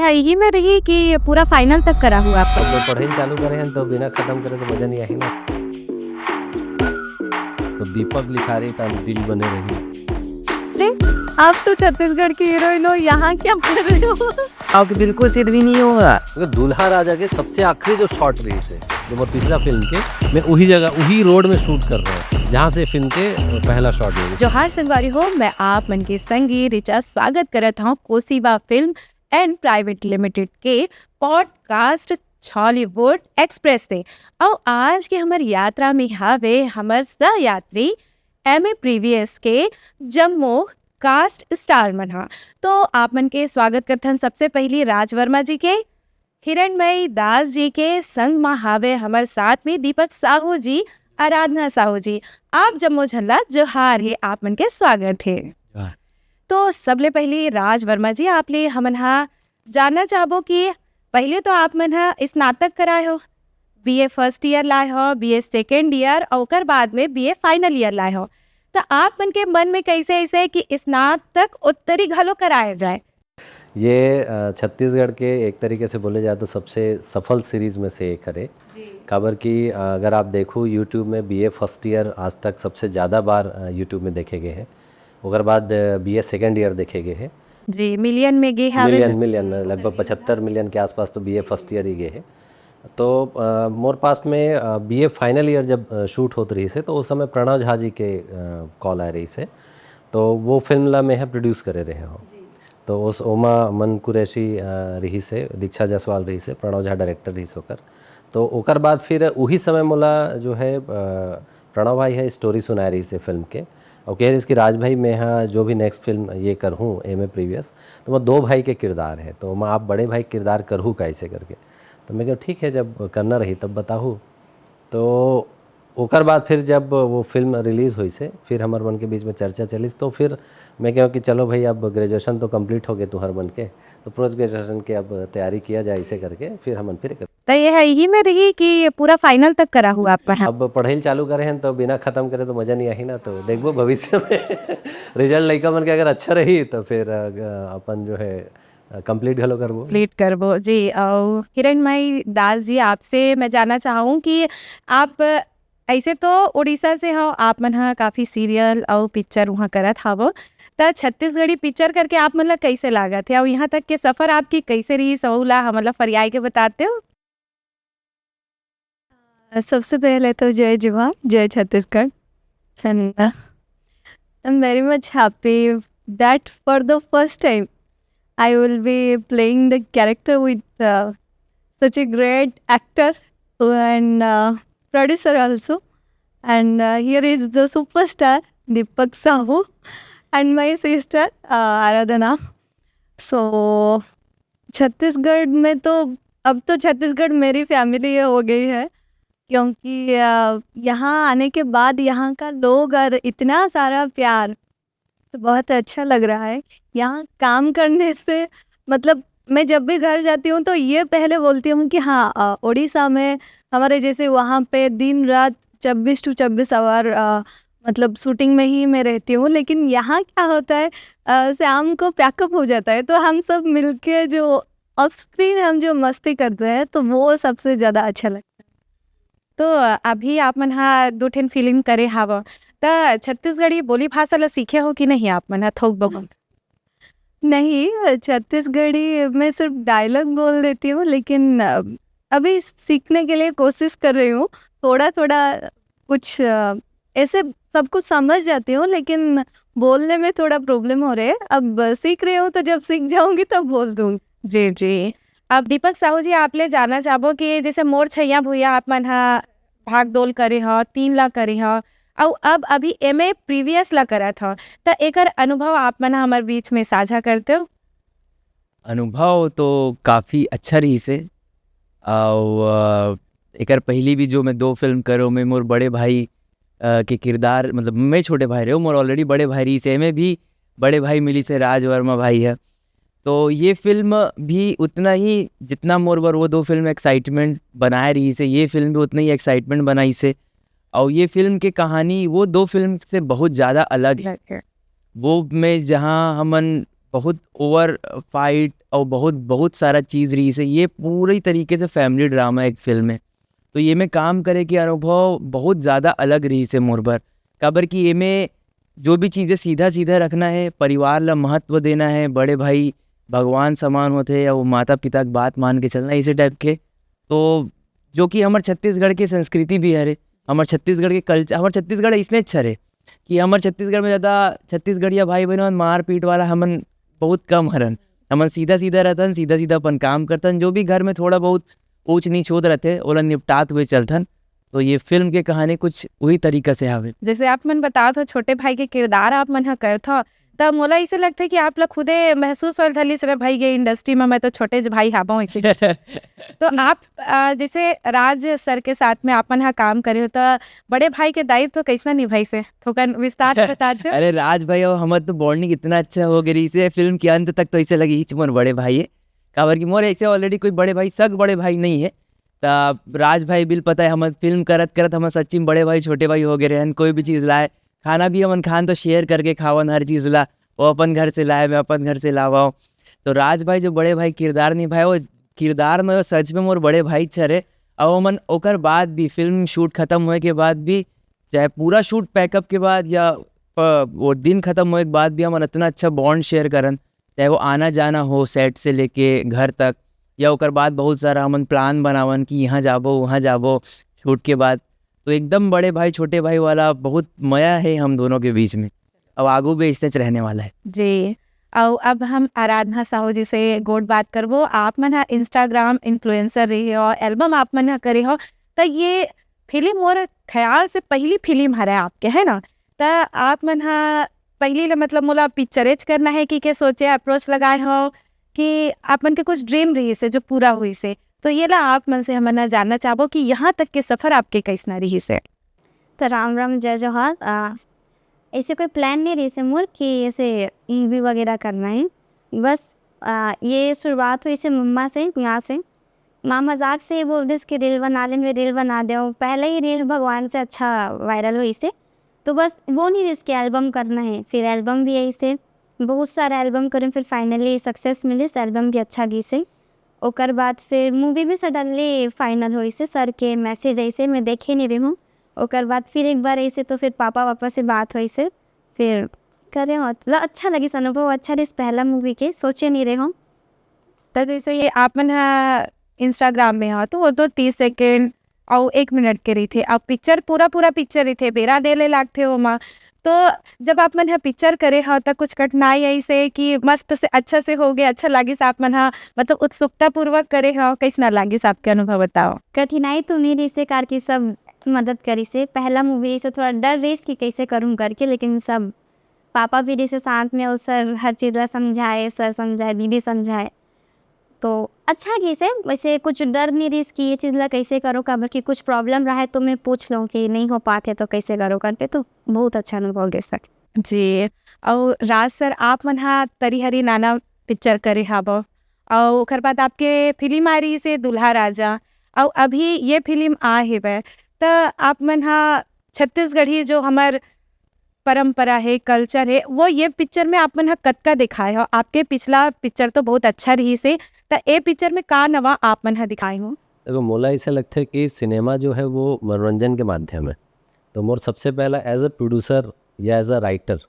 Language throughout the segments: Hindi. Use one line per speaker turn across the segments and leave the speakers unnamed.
यही में रही कि पूरा फाइनल तक करा हुआ आपका?
अब पढ़ाई चालू करे हैं तो बिना खत्म करे तो मजा नहीं आई ना। तो दीपक लिखारी का दिल बने रही।
अरे आप तो छत्तीसगढ़ की हीरोइन हो, यहाँ क्या कर रहे हो?
आपके दिल को सिर भी नहीं होगा।
दूल्हा राजा के सबसे आखिरी जो शॉट रही से जो वो पिछला फिल्म के, मैं वही जगह वही रोड में शूट कर रहा हूँ जहाँ से फिल्म के पहला शॉट हुई।
जोहार संगवारी हो, मैं आप मन की संगी रिचा स्वागत करत हूँ कोसीबा फिल्म एंड प्राइवेट लिमिटेड के पॉडकास्ट हॉलीवुड एक्सप्रेस से। और आज के हमार यात्रा में हावे हमार सहयात्री एमए प्रीवियस के जम्मू कास्ट स्टार मन हा। तो आप मन के स्वागत करथन सबसे पहली राज वर्मा जी के, हिरणमयी दास जी के संग में हावे हमार साथ में दीपक साहू जी, आराधना साहू जी। आप जम्मू झल्ला जोहार है, आप मन के स्वागत है। तो सबले पहले राज वर्मा जी, आप ले हमन हा जानना चाहबो कि पहले तो आप मन हा स्नातक कराए हो, बीए फर्स्ट ईयर लाए हो, बीए सेकेंड ईयर और ओकर बाद में बीए फाइनल ईयर लाए हो। तो आप मन के मन में कैसे ऐसे कि स्नातक उत्तरी घलो कराया जाए?
ये छत्तीसगढ़ के एक तरीके से बोले जाए तो सबसे सफल सीरीज में से एक है। खबर की अगर आप देखो यूट्यूब में बीए फर्स्ट ईयर आज तक सबसे ज़्यादा बार यूट्यूब में देखे गए हैं। उसके बाद बीए सेकेंड ईयर देखे गए हैं
जी, मिलियन में गे हावे।
मिलियन में लगभग 75 मिलियन के आसपास तो बीए फर्स्ट ईयर ही गए हैं। तो मोर पास्ट में बीए फाइनल ईयर जब शूट होत रही से तो उस समय प्रणव झा जी के कॉल आए रही से, तो वो फिल्म ला में है प्रोड्यूस करे रहे हो। तो उस ओमा मन कुरैशी रही से, दीक्षा जायसवाल रही से, प्रणव झा डायरेक्टर रही होकर। तो ओकर बाद फिर वही समय मोला जो है प्रणव भाई है स्टोरी सुनाए रही से फिल्म के, और कह रही इसकी राज भाई मैं हाँ जो भी नेक्स्ट फिल्म ये करहूँ एमए प्रीवियस, तो मैं दो भाई के किरदार है, तो मैं आप बड़े भाई किरदार करहूँ कैसे करके। तो मैं कहा ठीक है जब करना रही तब बताहूँ। तो ओकर बाद फिर जब वो फिल्म रिलीज़ हुई से फिर हमारे मन के बीच में चर्चा चली, तो फिर मैं कहूँ कि चलो भाई अब ग्रेजुएशन तो कंप्लीट हो गए तू हर मन के, तो पोस्ट ग्रेजुएशन के अब तैयारी किया जाए इसे करके फिर हमन फिर कर।
तो ये है यही में रही कि पूरा फाइनल तक करा हुआ आपका?
अब पढ़ाई चालू करे हैं तो बिना खत्म करे तो मज़ा नहीं आई ना। तो देखो भविष्य में रिजल्ट लड़का मन के अगर अच्छा रही तो फिर अपन जो है कंप्लीट घलो करबो।
कंप्लीट करबो जी। और हिरणमयी दास जी, आपसे मैं जानना चाहूँ कि आप ऐसे तो उड़ीसा से हो, आप मन हा काफ़ी सीरियल और पिक्चर वहाँ करत हावो, तो छत्तीसगढ़ी पिक्चर करके आप मन ला कैसे लागत है और यहाँ तक के सफ़र आपकी कैसे रही सहुला हमला फरियाई के बताते हो?
सबसे पहले तो जय जवान जय Chhattisgarh. and I'm very much happy that for the first time I will be playing the character with such a great actor and producer also, and here is the superstar Deepak Sahu and my sister Aradhana. So Chhattisgarh में तो अब तो छत्तीसगढ़ मेरी फैमिली हो गई है, क्योंकि यहाँ आने के बाद यहाँ का लोग और इतना सारा प्यार, तो बहुत अच्छा लग रहा है। यहाँ काम करने से मतलब मैं जब भी घर जाती हूँ तो ये पहले बोलती हूँ कि हाँ उड़ीसा में हमारे जैसे वहाँ पे दिन रात 24 to 24 आवर मतलब शूटिंग में ही मैं रहती हूँ, लेकिन यहाँ क्या होता है शाम को पैकअप हो जाता है तो हम सब मिलके जो ऑफ स्क्रीन हम जो मस्ती करते हैं तो वो सबसे ज़्यादा अच्छा लगता है।
तो अभी आप मन हा 2 फिल्म करे हावो, तो छत्तीसगढ़ी बोली भाषा ला सीखे हो कि नहीं आप मन हा थोक बहुत?
नहीं, छत्तीसगढ़ी मैं सिर्फ डायलॉग बोल देती हूँ, लेकिन अभी सीखने के लिए कोशिश कर रही हूँ। थोड़ा थोड़ा कुछ ऐसे सब कुछ समझ जाती हूँ, लेकिन बोलने में थोड़ा प्रॉब्लम हो रही है। अब सीख रही हूँ तो जब सीख जाऊँगी तब बोल दूँगी।
जी जी। अब दीपक साहू जी, आप ले जानना चाहबो कि जैसे मोर छैया भूया आप मन हा भाग दौड़ करे हो, 3 ला करे हो और अब अभी एमए प्रीवियस ला करत हो, तो एकर अनुभव आप मन हमार बीच में साझा करते हो?
अनुभव तो काफ़ी अच्छा रही से। और एकर पहली भी जो मैं 2 फिल्म करो में मोर बड़े भाई के किरदार, मतलब मैं छोटे भाई रहे मोर ऑलरेडी बड़े भाई रही से, में भी बड़े भाई मिली से राज वर्मा भाई है। तो ये फिल्म भी उतना ही जितना मोर बर वो 2 फिल्म एक्साइटमेंट बनाए रही से, ये फिल्म भी उतना ही एक्साइटमेंट बनाई से। और ये फिल्म की कहानी वो 2 फिल्म से बहुत ज़्यादा अलग है। वो में जहाँ हमन बहुत ओवर फाइट और बहुत बहुत सारा चीज़ रही से ये पूरी तरीके से फैमिली ड्रामा एक फिल्म है। तो ये में काम करे कि अनुभव बहुत ज़्यादा अलग रही से मोर बर काबर कि ये में जो भी चीज़ें सीधा सीधा रखना है, परिवार ला महत्व देना है, बड़े भाई भगवान समान होते या वो माता पिता की बात मान के चलना इसी टाइप के। तो जो कि हमारे छत्तीसगढ़ की संस्कृति भी है रे, हमारे छत्तीसगढ़ के कल्चर, हमारे छत्तीसगढ़ इसने अच्छा रे कि हमारे छत्तीसगढ़ में ज़्यादा छत्तीसगढ़िया भाई बहन मार पीट वाला हमन बहुत कम हरन। हमन सीधा सीधा रहतन, सीधा सीधा अपन काम करतन, जो भी घर में थोड़ा बहुत ऊंच नीच होत रहते ओला निपटात हुए चलतन। तो ये फिल्म के कहानी कुछ वही तरीका से हावे।
जैसे आप मन बताओ हो छोटे भाई के किरदार आप मन ह करत हो, तब मोला ऐसे लगता है कि आप लोग खुदे महसूस होल थली से भाई ये इंडस्ट्री में मैं तो छोटे भाई हाबो ऐसे। तो आप जैसे राज सर के साथ में आपन हा काम करे हो, तो बड़े भाई के दायित्व तो कैसा निभाई से थोकन विस्तार से बता दो।
अरे राज भाई और हमारे तो बॉन्डिंग इतना अच्छा हो गई से फिल्म के अंत तक तो ऐसे लगी हिच मोर बड़े भाई है, काबर की मोर ऐसे ऑलरेडी कोई बड़े भाई सग बड़े भाई नहीं है। तब राज भाई बिल पता है हम फिल्म करत करत हम सच्ची में बड़े भाई छोटे भाई हो गए रहन। कोई भी चीज़ लाए खाना भी हमन खान तो शेयर करके खावन, हर चीज़ ला वो अपन घर से लाए मैं अपन घर से लावाओ। तो राज भाई जो बड़े भाई किरदार निभाए वो किरदार में सच में मोर बड़े भाई चरे। और मन ओकर बाद भी फिल्म शूट खत्म होए के बाद भी, चाहे पूरा शूट पैकअप के बाद या वो दिन खत्म होए के बाद भी हम इतना अच्छा बॉन्ड शेयर करन, चाहे वो आना जाना हो सेट से लेके घर तक, या ओकर बाद बहुत सारा हमन प्लान बनावन कि यहाँ जाबो वहाँ जाबो शूट के बाद। तो एकदम बड़े भाई छोटे भाई वाला बहुत मया है हम दोनों के बीच में, अब आगू भी इससे रहने वाला है
जी। और अब हम आराधना साहू जी से गोड बात करबो। आप मन हा इंस्टाग्राम इन्फ्लुएंसर रही हो, एल्बम आप मन हा करे हो, तो ये फिल्म मोर ख्याल से पहली फिल्म हरे आपके, है ना? तो आप मन हा पहली मतलब मोला पिक्चरेज करना है कि के सोचे अप्रोच लगाए हो कि आप मन के कुछ ड्रीम रही से जो पूरा हुई से, तो ये ला आप मन से हमन जानना चाहबो कि यहाँ तक के सफ़र आपके कैसना रही से।
तो राम राम जय जोहार। ऐसे कोई प्लान नहीं रही से मोर कि ऐसे मूवी वगैरह करना है, बस ये शुरुआत हुई से मम्मा से, यहाँ से माँ मजाक से ये बोल दिस कि रील बना लें, रील बना दो। पहले ही रील भगवान से अच्छा वायरल हुई से, तो बस वो नहीं रही कि एल्बम करना है। फिर एल्बम भी ऐसे बहुत सारा एल्बम करें, फिर फाइनली सक्सेस मिली, एल्बम भी अच्छा गई से। ओकर बाद फिर मूवी भी सडनली फाइनल हुई से, सर के मैसेज ऐसे मैं देखे नहीं रही हूँ। ओकर बाद फिर एक बार ऐसे तो फिर पापा से बात हुई से, फिर करे मतलब अच्छा लगी, अनुभव अच्छा रही पहला मूवी के, सोचे नहीं रहे हम।
तो जैसे ये आप मन हा इंस्टाग्राम में हो तो वो तो 30 सेकेंड और 1 मिनट के रही थे, अब पिक्चर पूरा पिक्चर रही थे, बेरा देले लागते हो माँ। तो जब आप मन हा पिक्चर करे हो तो कुछ कठिनाई ऐसे कि मस्त से अच्छा से हो गया, अच्छा लागी से आप मन हा मतलब उत्सुकता पूर्वक करे हो, कैसना लागी से आपके अनुभव बताओ।
कठिनाई तो नहीं रही से कार की सब मदद करी से, पहला मूवी से थोड़ा डर रही कि कैसे करूँ करके, लेकिन सब पापा भी रही से साथ में, और सर हर चीज़ ला समझाए, सर समझाए, दीदी समझाए, तो अच्छा गई से। वैसे कुछ डर नहीं रही कि ये चीज़ ला कैसे करो, काबर कि कुछ प्रॉब्लम रहा है तो मैं पूछ लूँ कि नहीं हो पाते तो कैसे करो करके, तो बहुत अच्छा अनुभव गए सर
जी। और राज सर आप मन हा तरी हरी नाना पिक्चर करे हाबो, और ओकर बाद आपके फिल्म आ रही से दुल्हा राजा, और अभी ये फिल्म आ हेबे, तो आप मन हा छत्तीसगढ़ी जो हमार परंपरा है, कल्चर है, वो ये पिक्चर में आप मन हा कतका दिखाए हो। आपके पिछला पिक्चर तो बहुत अच्छा रही से, तो ये पिक्चर में का नवा आप मन हा दिखाए हो?
देखो मोला ऐसा लगता है कि सिनेमा जो है वो मनोरंजन के माध्यम है। तो मोर सबसे पहला एज अ प्रोड्यूसर या एज अ राइटर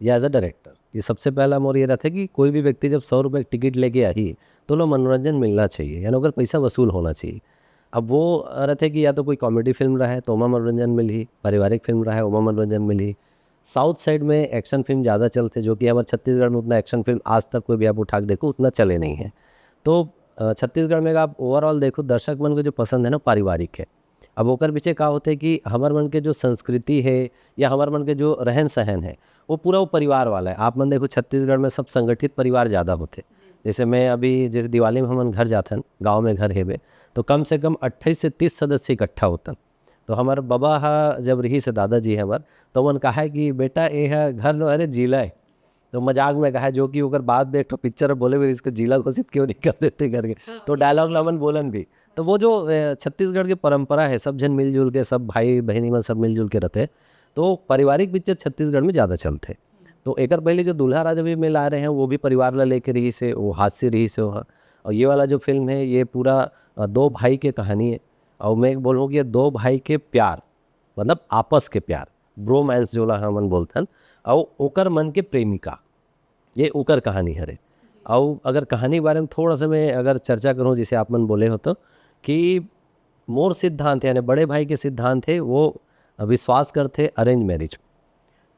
या एज अ डायरेक्टर, ये सबसे पहला मोर ये रहता है कि कोई भी व्यक्ति जब 100 रुपये टिकट लेके आई तो लो मनोरंजन मिलना चाहिए, यानी अगर पैसा वसूल होना चाहिए। अब वो रहते कि या तो कोई कॉमेडी फिल्म रहा है तो वहाँ मनोरंजन मिली, पारिवारिक फिल्म रहा है वहाँ मनोरंजन मिली। साउथ साइड में एक्शन फिल्म ज़्यादा चलते, जो कि हमारे छत्तीसगढ़ में उतना एक्शन फिल्म आज तक कोई भी आप उठा के देखो उतना चले नहीं है। तो छत्तीसगढ़ में आप ओवरऑल देखो दर्शक मन को जो पसंद है ना पारिवारिक है। अब ओकर पीछे का होता है कि हमार मन के जो संस्कृति है या हमार मन के जो रहन सहन है वो पूरा वो परिवार वाला है। आप मन देखो छत्तीसगढ़ में सब संगठित परिवार ज़्यादा होते। जैसे मैं अभी जैसे दिवाली में हम घर जाथन, गाँव में घर हेबे, तो कम से कम 28 से 30 सदस्य इकट्ठा होतन। तो हमार बाबा हा जब रही से दादाजी हमार, तो मन कहा है कि बेटा ये है घर नो अरे जिला है, तो मजाक में कहा, जो कि ओकर बाद में एक तो पिक्चर बोले भी इसको जिला घोषित क्यों नहीं कर देते करके, तो डायलॉग लामन बोलन भी। तो वो जो छत्तीसगढ़ की परंपरा है, सब जन मिलजुल के, सब भाई बहनी मन सब मिलजुल के रहते, तो पारिवारिक पिक्चर छत्तीसगढ़ में ज़्यादा चलते। तो एकर पहले जो दूल्हा राजा भी में ला रहे हैं वो भी परिवार ला लेके रही से, वो हास्य रही से वहाँ। और ये वाला जो फिल्म है ये पूरा दो भाई के कहानी है। और मैं बोलूँ कि ये दो भाई के प्यार, मतलब आपस के प्यार, ब्रोमैंस जो ला हमन बोलथन, और ओकर मन के प्रेमिका, ये ओकर कहानी हरे। और अगर कहानी के बारे में थोड़ा सा मैं अगर चर्चा करूँ, जैसे आप मन बोले हो तो, कि मोर सिद्धांत यानी बड़े भाई के सिद्धांत है वो विश्वास करते अरेंज मैरिज।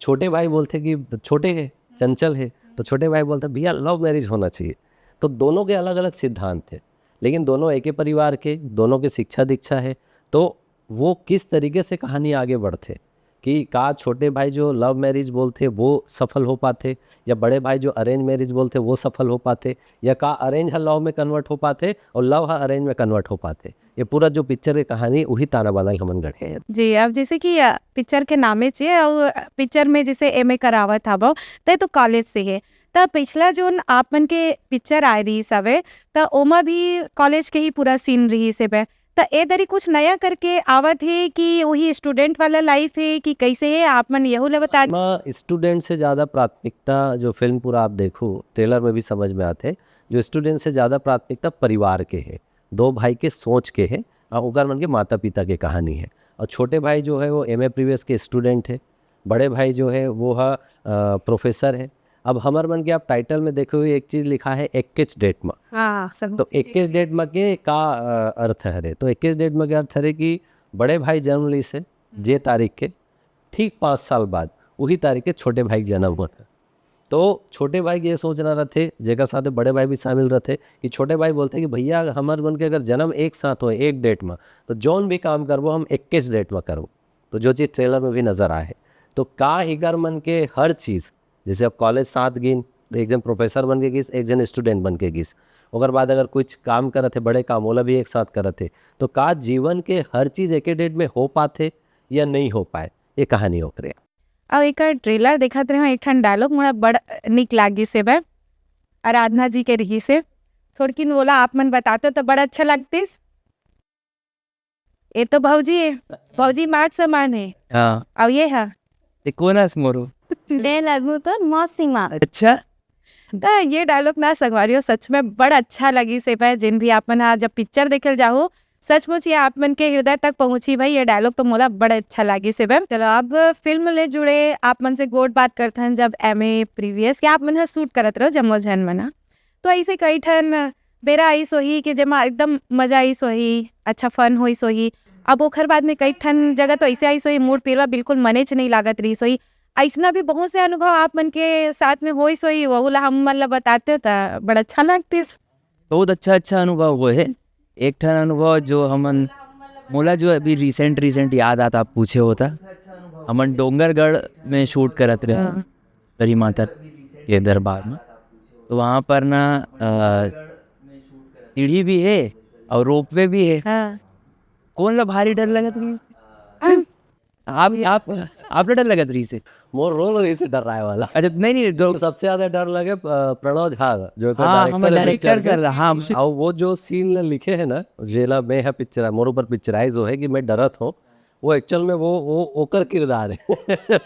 छोटे भाई बोलते कि छोटे है, चंचल है, तो छोटे भाई बोलते भैया लव मैरिज होना चाहिए। तो दोनों के अलग अलग सिद्धांत थे, लेकिन दोनों एक ही परिवार के, दोनों के शिक्षा दीक्षा है। तो वो किस तरीके से कहानी आगे बढ़ते कि का छोटे भाई जो लव मैरिज बोलते वो सफल हो पाते, या बड़े भाई जो अरेंज मैरिज बोलते वो सफल हो पाते, या का अरेंज है लव में कन्वर्ट हो पाते और लव है अरेंज में कन्वर्ट हो पाते। ये पूरा जो पिक्चर की कहानी वही ताना बाना हमन गढ़े हैं।
जी, अब जैसे कि पिक्चर के नामे चे और पिक्चर में जैसे एमए करावत हबो ते तो कॉलेज से है। त पिछला जोन आप मन के पिक्चर आए रही सवे त ओमा भी कॉलेज के ही पूरा सीन रही से बे। त ए दरी कुछ नया करके आवत है कि वही स्टूडेंट वाला लाइफ है कि कैसे है, आप मन यहू ले बता।
स्टूडेंट से ज़्यादा प्राथमिकता जो फिल्म पूरा आप देखो ट्रेलर में भी समझ में आते, जो स्टूडेंट से ज़्यादा प्राथमिकता परिवार के है, दो भाई के सोच के है, और ओकर मन के माता पिता के कहानी है। और छोटे भाई जो है वो एमए प्रीवियस के स्टूडेंट है, बड़े भाई जो है वो है प्रोफेसर है। अब हमार मन के आप टाइटल में देखो एक चीज़ लिखा है 21 डेट में।
हाँ, सब
तो 21 डेट में के का अर्थ है? तो 21 डेट में के अर्थ है कि बड़े भाई जन्म ली से जे तारीख के ठीक 5 साल बाद वही तारीख के छोटे भाई के जन्म हुआ था। तो छोटे भाई ये सोचना रहते, जेकर साथ बड़े भाई भी शामिल रहते, कि छोटे भाई बोलते कि भैया हमार मन के अगर जन्म एक साथ हो एक डेट में तो जौन भी काम करबो हम 21 डेट में करबो। तो जो चीज़ ट्रेलर में भी नज़र आए तो का हिगर मन के हर चीज़, जैसे अब कॉलेज साथ गिन तो एक जन प्रोफेसर बन के गिस, एक जन स्टूडेंट बन के गिस, ओकर बाद अगर कुछ काम करत है बड़े काम ओला भी एक साथ करत है, तो का जीवन के हर चीज़ एक डेट में हो पाते या नहीं हो पाए, ये कहानी ओकरे।
और एक ट्रेलर देखत रहे एक ठन डायलॉग मोला बड़ निक लागी से बे, आराधना जी के रही से थोड़किन बोला आप मन बताते तो बड़ा अच्छा लगते। ये तो भौजी है, भौजी मार्ग समान है।
हाँ,
और ये है
ते कोनास मोरो।
डे लगू तो मौसीमा।
अच्छा,
तो ये डायलॉग ना संगवारियो सच में बड़ा अच्छा लगी से भाई। जिन भी आप मन हाँ जब पिक्चर देखल जाओ सचमुच ये आप मन के हृदय तक पहुंची भाई। ये डायलॉग तो मोला बड़ा अच्छा लगी से भाई। चलो अब फिल्म ले जुड़े आप मन से गोट बात करते हैं। जब एमए प्रीवियस के आप मन हा शूट करत रहो जम्मो झन मना, तो ऐसे कई ठन बेरा आई सोही कि जमा एकदम मजा आई सोही, अच्छा फन हुई सोही। अब ओखर बाद में कई ठन जगह तो ऐसे आई सोही मूड पीरवा बिल्कुल मने च नहीं लागत रही सोही। ऐसा भी बहुत से अनुभव आप मन के साथ में होई सोई, वो ला हम मन ला बताते हो तो बड़ा अच्छा लगते।
बहुत अच्छा अनुभव हुए है। एक ठन अनुभव जो हमन मोला जो अभी रिसेंट याद आता आप पूछे होता, हमन डोंगरगढ़ में शूट करत रहे करी माता के दरबार में। तो वहाँ पर ना सीढ़ी भी है और रोपवे भी है।
हाँ।
कौन ला भारी डर लगत रही? आप डर लगत रही से?
मोर रोल रही से डर रहा है वाला।
अच्छा, नहीं
तो सबसे ज्यादा डर लगे प्रणव झा जो
हाँ, हम डायरेक्टर सर। हाँ,
और वो जो सीन लिखे है ना जेला में है पिक्चर मोर ऊपर पिक्चराइज हो है कि मैं डरत हूँ, वो एक्चुअल में वो ओकर किरदार है।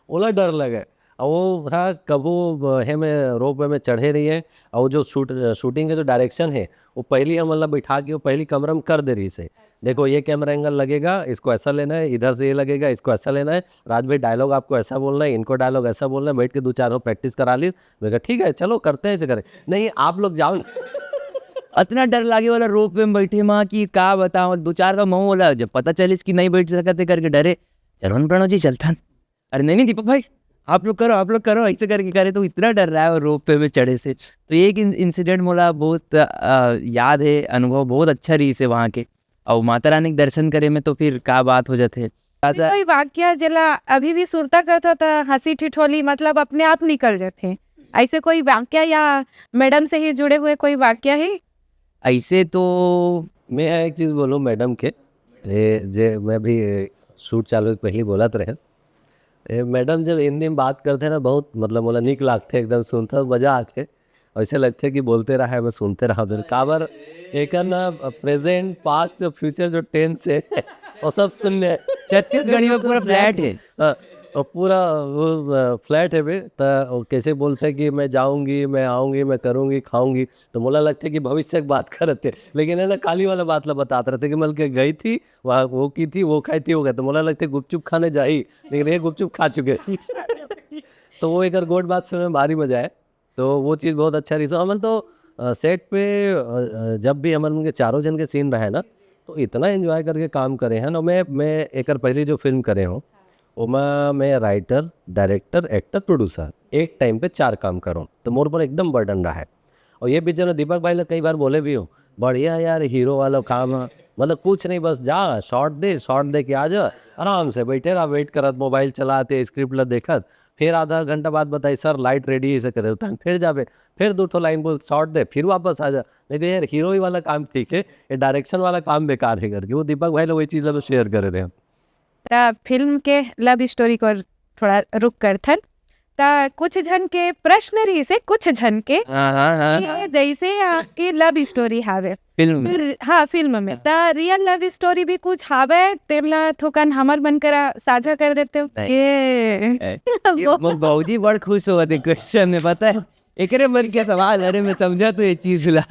ओला डर लगे। और वो हाँ कबो है में रोप में चढ़े रही है, और जो शूटिंग के जो डायरेक्शन है वो पहली हम मतलब बैठा के वो पहली कमरा में कर दे रही से, देखो ये कैमरा एंगल लगेगा, इसको ऐसा लेना है, इधर से ये लगेगा, इसको ऐसा लेना है, राज भाई डायलॉग आपको ऐसा बोलना है, इनको डायलॉग ऐसा बोलना है, बैठ के 2-4 प्रैक्टिस करा ली। मैं कहा ठीक है चलो करते हैं, ऐसे करें। नहीं आप लोग जाओ।
इतना डर लागे वाला रोप में बैठे माँ की का बताओ, 2-4 का मुँह बोला, जब पता चलिस कि नहीं बैठ सकते करके डरे, चलो प्रणव जी चलता। अरे नहीं दीपक भाई आप लोग करो ऐसे करके करे। तो इतना डर रहा है रोप पे में चढ़े से। तो एक इंसिडेंट मोला बहुत याद है, अनुभव बहुत अच्छा रही से वहाँ के। और माता रानी के दर्शन करे में तो फिर का बात हो जाते।
कोई वाक्य जला अभी भी सुरता करता था हंसी ठिठोली मतलब अपने आप निकल जाते, ऐसे कोई वाक्य या मैडम से ही जुड़े हुए कोई वाक्य है?
ऐसे तो
मैं एक चीज़ बोलूँ मैडम के, जे मैं भी शूट चालू पहले बोलत रहे, मैडम जब हिंदी में बात करते ना बहुत मतलब मोला निक लागते, एकदम सुनता मजा आते, ऐसे लगते कि बोलते रहा है मैं सुनते रहा। काबर एक ना प्रेजेंट पास्ट फ्यूचर जो टेंस है वो सब सुनने
36 गणी में पूरा फ्लैट है।
और पूरा वो फ्लैट है बे तो कैसे बोलते हैं कि मैं जाऊंगी, मैं आऊंगी, मैं करूंगी, खाऊंगी, तो मोला लगता है कि भविष्य की बात करते हैं, लेकिन है ना खाली वाला बात ला बताते रहते कि मतलब के गई थी वहाँ, वो की थी, वो खाई थी, हो गया, तो मोला लगता है गुपचुप खाने जाई, लेकिन ये गुपचुप खा चुके तो वो एक गोट बात सुनने में भारी मजा है। तो वो चीज़ बहुत अच्छा रही। सो अमन तो सेट पे जब भी अमन उनके चारों जन के सीन रहे ना, तो इतना एंजॉय करके काम करे हैं ना। मैं एक पहली जो फिल्म करे हूँ ओमा मैं राइटर, डायरेक्टर, एक्टर, प्रोड्यूसर एक टाइम पे 4 काम करूँ, तो मोर पर एकदम बर्डन रहा है। और ये पिक्चर में दीपक भाई ने कई बार बोले भी हो, बढ़िया यार हीरो वाला काम है, मतलब कुछ नहीं, बस जा शॉट दे के आ जा, आराम से बैठे रहा, वेट करत, मोबाइल चलाते, स्क्रिप्ट ला देखत, फिर आधा घंटा बाद बताई सर लाइट रेडी ऐसे करे होता है, फिर जावे, फिर 2 लाइन बोल शॉट दे, फिर वापस आ जा। देखो यार हीरो ही वाला काम ठीक है, ये डायरेक्शन वाला काम बेकार है करके वो दीपक भाई लोग वही चीज़ शेयर करे रहे हैं।
त फिल्म के लव स्टोरी को थोड़ा रुक कर थन त कुछ जन के प्रश्न रही से कुछ जन के
हाँ हाँ हाँ
कि जैसे आपकी लव स्टोरी हावे
फिल्म में
हाँ फिल्म में त रियल लव स्टोरी भी कुछ हावे तेमला थोकन हमर मन करा साझा कर देते हो
नहीं।
ये
मोर बाबूजी बड़ खुश हो गए क्वेश्चन में, पता है एकरे मन क्या सवाल, अरे मैं समझा तो ये चीज ला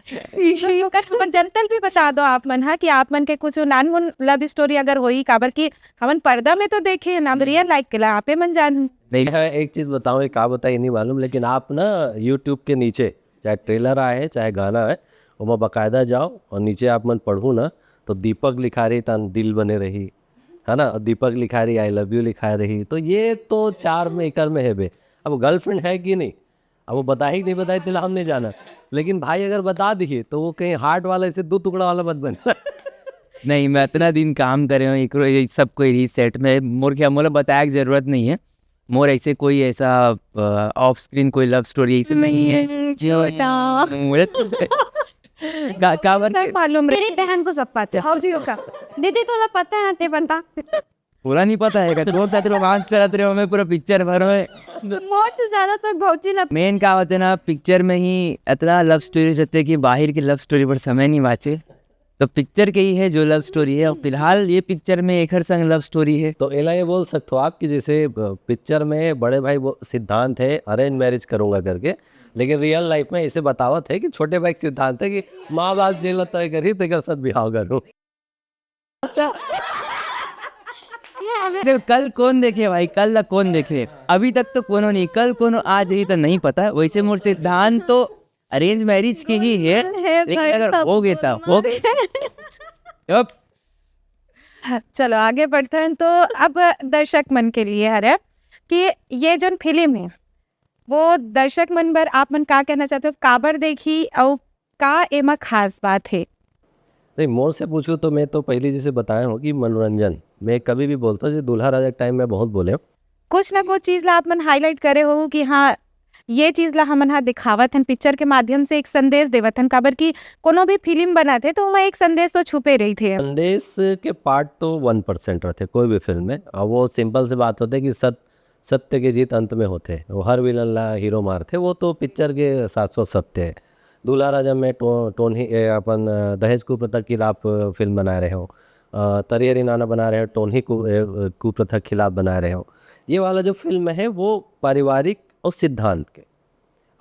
पर जनतल भी बता दो आप मन, हाँ कि आप मन के कुछ नानमुन लव स्टोरी अगर होई काबर की हमन पर्दा में तो देखे ना रियल लाइफ के ला आपे मन जान।
नहीं है, एक चीज़ बताऊँ, एक कहा बताई नहीं मालूम, लेकिन आप ना यूट्यूब के नीचे चाहे ट्रेलर आए चाहे गाना है वो बाकायदा जाओ और नीचे आप मन पढ़ूँ ना, तो दीपक लिखा रही तन दिल बने रही है ना, और दीपक लिखा रही आई लव यू लिखा रही, तो ये तो 4 में एकर में है बे। अब गर्लफ्रेंड है कि नहीं, अब वो बताई कि नहीं बताई तिला हम नहीं जाना, लेकिन भाई अगर बता दिए तो वो कहीं हार्ट वाला ऐसे 2 टुकड़ा वाला मत बन
नहीं मैं इतना दिन काम करे हूँ एकरो ये सब कोई रही सेट में, मोर क्या मोला बताया की जरूरत नहीं है, मोर ऐसे कोई ऐसा ऑफ स्क्रीन कोई लव स्टोरी ऐसे नहीं है काबर
सब मालूम
मेरी बहन को सब पता है।
हाँ जी होगा
दीदी तो पता है ते बनता
पूरा नहीं पता है तो बोलता रोमांस करते रहो, मैं पूरा पिक्चर भर में
मोर तो ज्यादातर भौजी लग
मेन क्या होते ना पिक्चर में ही इतना लव स्टोरी रहते कि बाहर की लव स्टोरी पर समय नहीं बाचे, तो पिक्चर के ही है जो लव स्टोरी है, और फिलहाल ये पिक्चर में एक हर संग लव स्टोरी है।
तो एला ये बोल सकते हो आप कि जैसे पिक्चर में बड़े भाई वो सिद्धांत है अरेंज मैरिज करूंगा करके, लेकिन रियल लाइफ में ऐसे बतावत है कि छोटे भाई का सिद्धांत है कि माँ बाप जेल तय करी तेकर साथ बिहाव करूँ। अच्छा
देखो कल कौन देखे भाई, कल ला कौन देखे, अभी तक तो कोनो नहीं, कल कोनो आ जाई तो नहीं पता। वैसे मोर सिद्धांत तो अरेंज मैरिज की ही है, लेकिन अगर हो गया था हो गया।
चलो आगे बढ़ते हैं। तो अब दर्शक मन के लिए है कि ये जो फिल्म है वो दर्शक मन पर आप मन का कहना चाहते हो, काबर देखी और का एमा खास बात है?
नहीं मोर से पूछूँ तो मैं तो पहले जैसे बताया हूँ कि मनोरंजन मैं कभी भी बोलता हूँ, जैसे दूल्हा राजा के टाइम में बहुत बोले हूँ,
कुछ ना कुछ चीज ला आप मन हाईलाइट करे हो कि हाँ ये चीज ला हमन हा दिखावत हन, पिक्चर के माध्यम से एक संदेश देवत हन, काबर की कोनो भी फिल्म बनाते तो वहाँ एक संदेश तो छुपे रही थे।
संदेश के पार्ट तो 1% रहते कोई भी फिल्म में, और वो सिंपल से बात होते कि सत्य के जीत अंत में होते, वो हर विलन ला हीरो मारते, वो तो पिक्चर के शाश्वत सत्य है। दूल्हा राजा में टोनी अपन दहेज कुप्रथा के खिलाफ फिल्म बना रहे हो, तरियरी नाना बना रहे हो, टोनी कुप्रथा के खिलाफ बना रहे हो। ये वाला जो फिल्म है वो पारिवारिक और सिद्धांत के,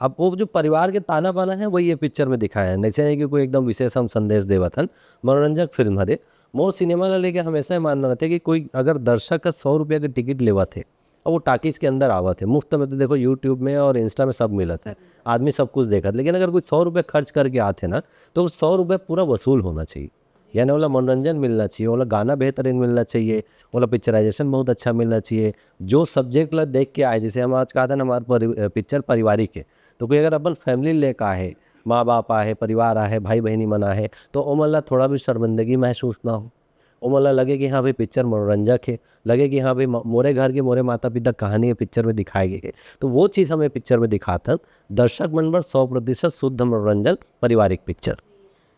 अब वो जो परिवार के ताना बाना है वही ये पिक्चर में दिखाया है, नहीं से कि कोई एकदम विशेष हम संदेश देवत हन। मनोरंजक फिल्म हरे मोर सिनेमा ला लेके हमेशा ही मानना रहता है कि कोई अगर दर्शक का 100 रुपया के टिकट लेवा थे और वो टाकीज के अंदर आवत है मुफ्त में, तो देखो यूट्यूब में और इंस्टा में सब मिलत है, आदमी सब कुछ देखा, लेकिन अगर कुछ 100 रुपये खर्च करके आते ना तो 100 रुपये पूरा वसूल होना चाहिए, यानी वाला मनोरंजन मिलना चाहिए, वाला गाना बेहतरीन मिलना चाहिए, वाला पिक्चराइजेशन बहुत अच्छा मिलना चाहिए, जो सब्जेक्ट ला देख के आए। जैसे हम आज कहा था ना हमारे पिक्चर पारिवारिक है, तो कोई अगर अपन फैमिली लेकर आए, माँ बाप आए, परिवार आए, भाई बहनी मना है, तो वो मतलब थोड़ा भी शर्मिंदगी महसूस ना हो, वो मतलब लगे कि हाँ भाई पिक्चर मनोरंजक है, लगे कि हाँ भाई मोरे घर के मोरे माता पिता कहानी है पिक्चर में दिखाई गई है, तो वो चीज़ हमें पिक्चर में दिखाता। दर्शक मन पर 100% शुद्ध मनोरंजन पारिवारिक पिक्चर।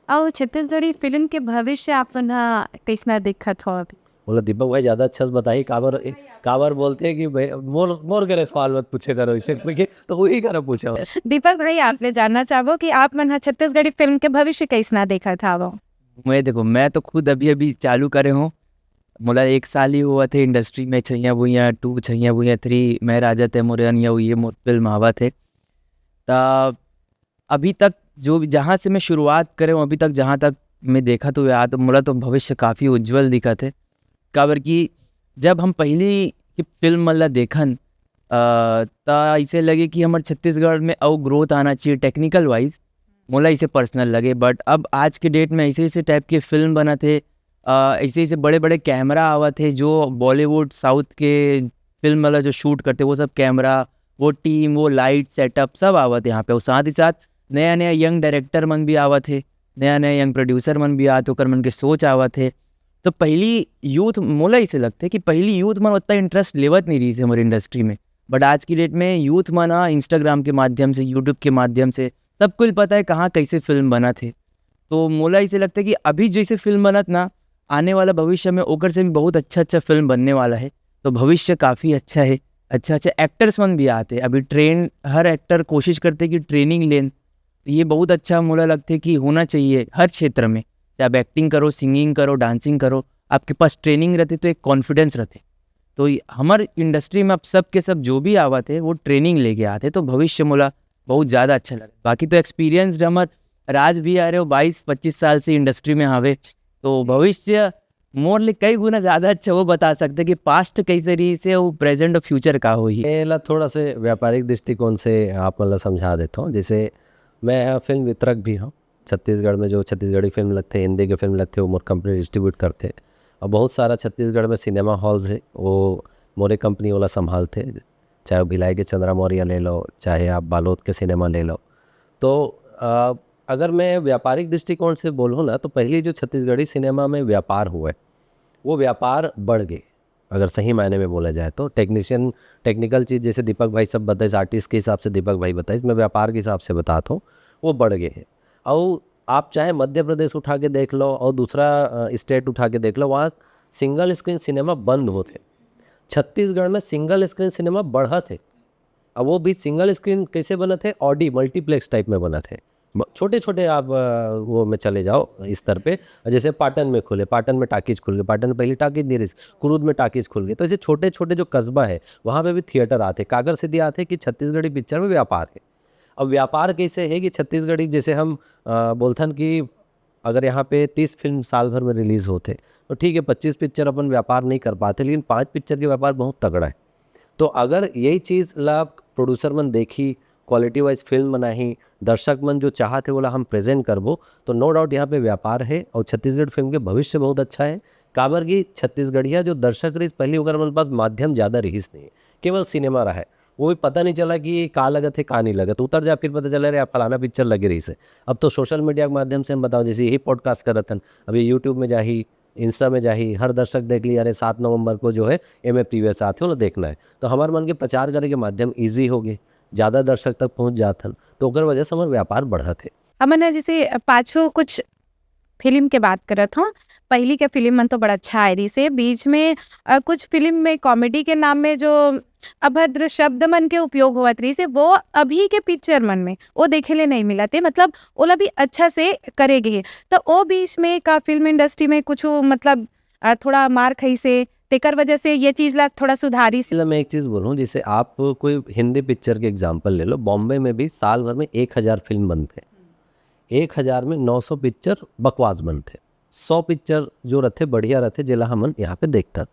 और छत्तीसगढ़ी फिल्म के भविष्य आप मन हा कैसना दिखत हो अभी?
बोला दीपक भाई ज़्यादा अच्छा से बताइए, काबर बोलते हैं कि भाई मोर करे सवाल मत पूछे करो इसे, तो वही करो पूछा।
दीपक भाई आपने जानना चाहो कि आप मन हा छत्तीसगढ़ी फिल्म के भविष्य कैसना देखा था वो?
मैं देखो मैं तो खुद अभी अभी चालू करे हूँ, मोला 1 साल ही हुआ थे इंडस्ट्री में। छैया भुइयाँ 2, छैया भुइयाँ 3, मैं राजा तैमूरियन या ये मोर फिल्म आवा थे। त अभी तक जो भी जहाँ से मैं शुरुआत करे हूँ अभी तक जहाँ तक मैं देखा तो याद मोला तो भविष्य काफ़ी उज्जवल दिखत हे। काबर कि जब हम पहली की फिल्म मन ला देखन त ऐसे लगे कि हमर छत्तीसगढ़ में अउ ग्रोथ आना चाहिए टेक्निकल वाइज, मोला इसे पर्सनल लगे। बट अब आज के डेट में ऐसे ऐसे टाइप के फिल्म बना थे, ऐसे ऐसे बड़े बड़े कैमरा आवा थे जो बॉलीवुड साउथ के फिल्म वाला जो शूट करते वो सब कैमरा, वो टीम, वो लाइट सेटअप सब आवत यहाँ पे। और साथ ही साथ नया नया यंग डायरेक्टर मन भी आवत थे, नया नया यंग प्रोड्यूसर मन भी आते, ओकर मन के सोच आवत थे। तो पहली यूथ मोला इसे लगते कि पहली यूथ मन उतना इंटरेस्ट लेवत नहीं रही से हमारी इंडस्ट्री में। बट आज की डेट में यूथ मन इंस्टाग्राम के माध्यम से, यूट्यूब के माध्यम से सब कुछ पता है कहाँ कैसे फिल्म बना थे। तो मोला इसे लगता है कि अभी जैसे फिल्म बनत ना, आने वाला भविष्य में ओकर से भी बहुत अच्छा अच्छा फिल्म बनने वाला है। तो भविष्य काफ़ी अच्छा है। अच्छा अच्छा एक्टर्स मन भी आते, अभी ट्रेन हर एक्टर कोशिश करते कि ट्रेनिंग लें। ये बहुत अच्छा मोला लगता है कि होना चाहिए हर क्षेत्र में, चाहे आप एक्टिंग करो, सिंगिंग करो, डांसिंग करो, आपके पास ट्रेनिंग रहती तो एक कॉन्फिडेंस रहते। तो हमार इंडस्ट्री में अब सब के सब जो भी आवत है वो ट्रेनिंग लेके आते, तो भविष्य मोला बहुत ज़्यादा अच्छा लगे। बाकी तो एक्सपीरियंस हमार राज भी आ रहे हो 22-25 साल से इंडस्ट्री में आवे, तो भविष्य मोर लिए कई गुना ज़्यादा अच्छा वो बता सकते कि पास्ट कैसे रही से और प्रेजेंट और फ्यूचर का हो ही।
मेला थोड़ा से व्यापारिक दृष्टिकोण से आप मतलब समझा देता हूँ। जैसे मैं फिल्म वितरक भी हूँ छत्तीसगढ़ में, जो छत्तीसगढ़ी फिल्म लगते हैं, हिंदी के फिल्म लगते हैं, वो मोर कंपनी डिस्ट्रीब्यूट करते हैं। और बहुत सारा छत्तीसगढ़ में सिनेमा हॉल्स है, वो मोरे कंपनी वाला संभालते, चाहे वो भिलाई के चंद्रा मौर्य ले लो, चाहे आप बालोद के सिनेमा ले लो। तो अगर मैं व्यापारिक दृष्टिकोण से बोलूँ ना, तो पहले जो छत्तीसगढ़ी सिनेमा में व्यापार हुआ है वो व्यापार बढ़ गए। अगर सही मायने में बोला जाए तो टेक्निकल चीज़ जैसे दीपक भाई सब बताए, आर्टिस्ट के हिसाब से दीपक भाई बताए, मैं व्यापार के हिसाब से बताता हूँ, वो बढ़ गए हैं। और आप चाहे मध्य प्रदेश उठा के देख लो और दूसरा स्टेट उठा के देख लो, वहाँ सिंगल स्क्रीन सिनेमा बंद होते। छत्तीसगढ़ में सिंगल स्क्रीन सिनेमा बढ़ा थे। अब वो भी सिंगल स्क्रीन कैसे बने थे, ऑडी मल्टीप्लेक्स टाइप में बना थे। छोटे छोटे आप वो में चले जाओ इस स्तर पे, जैसे पाटन में खुले, पाटन में टाकीज खुल गए, पाटन में पहले टाकीज नहीं रही, कुरूद में टाकीज खुल गए। तो ऐसे छोटे छोटे जो कस्बा है वहाँ पे भी थिएटर आते, कागर से दिया आते कि छत्तीसगढ़ी पिक्चर में व्यापार है। अब व्यापार कैसे है कि छत्तीसगढ़ी जैसे हम बोलथन कि अगर यहाँ पे 30 फिल्म साल भर में रिलीज़ होते तो ठीक है, 25 पिक्चर अपन व्यापार नहीं कर पाते, लेकिन 5 पिक्चर के व्यापार बहुत तगड़ा है। तो अगर यही चीज़ ला प्रोड्यूसर मन देखी, क्वालिटी वाइज फिल्म बनाही, दर्शक मन जो चाहते बोला हम प्रेजेंट करबो, तो नो डाउट यहाँ पे व्यापार है। और छत्तीसगढ़ फिल्म के भविष्य बहुत अच्छा है। काबर की छत्तीसगढ़िया जो दर्शक रही पहले अगर हमारे पास माध्यम ज़्यादा रहीस नहीं, केवल सिनेमा रहा है, वो भी पता नहीं चला कि का लगत है का नहीं लगत, उतर जा फिर पता चला रे फलाना पिक्चर लगे रही से। अब तो सोशल मीडिया के माध्यम से हम बताओ, जैसे यही पॉडकास्ट करत हन, अभी यूट्यूब में जाही, इंस्टा में जाही, हर दर्शक देख लिया अरे 7 नवंबर को जो है एम प्रीवियस आते हो ना देखना है, तो हमारे मन के प्रचार करे के माध्यम ईजी हो गए, ज़्यादा दर्शक तक पहुँच जाथन, तो ओकर वजह से हमारे व्यापार बढ़त है।
हमन जैसे पाछो कुछ फिल्म के बात करत हूँ, पहली के फिल्म मन तो बड़ा अच्छा आए रही से, बीच में कुछ फिल्म में कॉमेडी के नाम में जो अभद्र शब्द मन के उपयोग होवत रही से, वो अभी के पिक्चर मन में वो देखे ले नहीं मिलते, मतलब ओला भी अच्छा से करेगे। तो ओ बीच में का फिल्म इंडस्ट्री में कुछ मतलब थोड़ा मार खाई से, तेकर वजह से ये चीज़ ला थोड़ा सुधारी से।
मैं एक चीज़ बोलूँ, जैसे आप कोई हिंदी पिक्चर के एग्जाम्पल ले लो, बॉम्बे में भी साल भर में 1000 फिल्म बनते, 1000 में 900 पिक्चर बकवास बनते, 100 पिक्चर जो रहते बढ़िया रहते जिला हमन यहाँ पे देखता।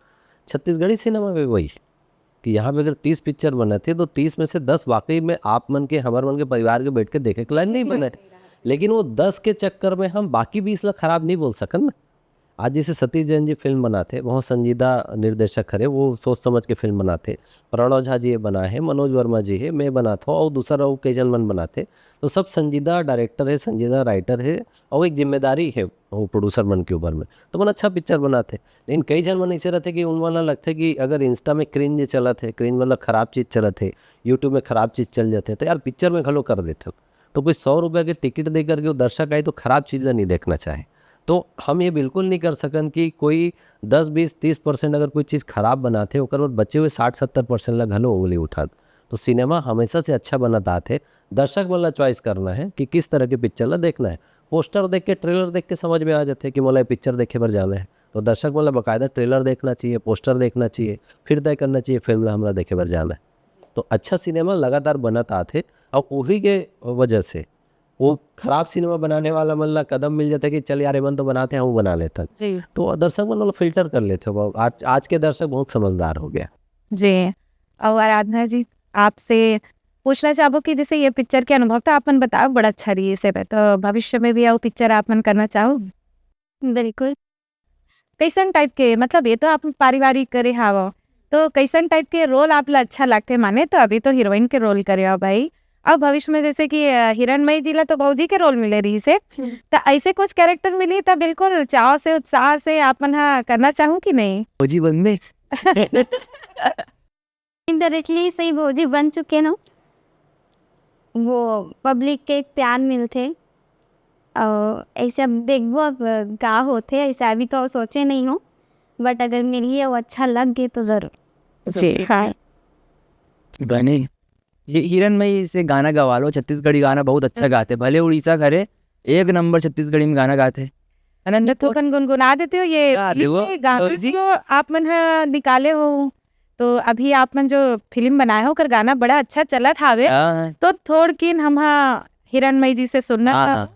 छत्तीसगढ़ी सिनेमा में वही कि यहाँ पे अगर 30 पिक्चर बने थे तो 30 में से 10 वाकई में आप मन के, हमारे मन के परिवार के बैठ के देखे के लायक नहीं बने, लेकिन वो 10 के चक्कर में हम बाकी 20 लाख खराब नहीं बोल सकन ना। आज जैसे सतीश जैन जी फिल्म बनाते, बहुत संजीदा निर्देशक है, वो सोच समझ के फिल्म बनाते। प्रणव झा जी ये बना है, मनोज वर्मा जी है, मैं बनाता हूँ और दूसरा वो कई जन मन बनाते। तो सब संजीदा डायरेक्टर है, संजीदा राइटर है, और एक जिम्मेदारी है वो प्रोड्यूसर मन के ऊपर में, तो मन अच्छा पिक्चर बनाते। लेकिन कई जन मन ऐसे रहते कि उन वाला लगते कि अगर इंस्टा में क्रिंज चलत है, क्रिंज मतलब खराब चीज़ चलत है, यूट्यूब में खराब चीज़ चल जाते, तो यार पिक्चर में खलो कर देते। तो कोई 100 रुपये के टिकट दे करके वो दर्शक आए तो खराब चीज़ें नहीं देखना चाहे। तो हम ये बिल्कुल नहीं कर सकन कि कोई 10, 20, 30% अगर कोई चीज़ खराब बनाते ओकर बाद बचे हुए 60-70% ला घलो उंगली उठात। तो सिनेमा हमेशा से अच्छा बनत आते, दर्शक वाला चॉइस करना है कि किस तरह के पिक्चर ला देखना है। पोस्टर देख के, ट्रेलर देख के समझ में आ जाते कि मोला पिक्चर देखे पर जाना है, तो दर्शक मतलब बाकायदा ट्रेलर देखना चाहिए, पोस्टर देखना चाहिए, फिर तय करना चाहिए फिल्म हमरा देखे बर जाना है। तो अच्छा सिनेमा लगातार बनत आथे और वही के वजह से वो खराब सिनेमा बनाने वाला मतलब कदम मिल जाता है कि चल यार एमन तो बनाते हैं, वो बना लेता
जी
तो दर्शक मतलब फिल्टर कर लेते हो। आज के दर्शक बहुत समझदार हो गया।
जी। और आराधना जी, आपसे पूछना चाहो कि जैसे ये पिक्चर के अनुभव तो आपन बताओ बड़ा अच्छा रही से तो भविष्य में भी वो पिक्चर आपन करना चाहो?
बिल्कुल।
कैसन टाइप के, मतलब ये तो आप पारिवारिक करे हाव, तो कैसन टाइप के रोल आप ला अच्छा लगते माने? तो अभी तो हीरोइन के रोल करे हो भाई, अब भविष्य में जैसे कि हिरणमयी जी ला तो भौजी के रोल मिले रही से, तो ऐसे कुछ कैरेक्टर मिली तो बिल्कुल चाव से उत्साह से आपन हा करना चाहूँ कि नहीं?
फौजी बन में
इनडायरेक्टली सही भौजी बन चुके ना, वो पब्लिक के एक प्यार मिलते। और ऐसे अब देखो अब का होते, ऐसे अभी तो सोचे नहीं हो, बट अगर मिलिए वो अच्छा लग गए तो ज़रूर।
जी हाँ।
बने ये हिरणमयी से गाना गवा लो, छत्तीसगढ़ी गाना बहुत अच्छा गाते, भले उड़ीसा करे एक नंबर छत्तीसगढ़ी में गाना गाते हैं। अनन्या
तो कन गुनगुना देते हो ये
गा
फिल्म
देवो,
में गाना
जी।
जो आप मन हा निकाले हो, तो अभी आप मन जो फिल्म बनाए हो कर गाना बड़ा अच्छा चलत हावे,
हाँ
तो थोड़ किन हम हिरणमयी जी से सुनना
हाँ
था,
हाँ,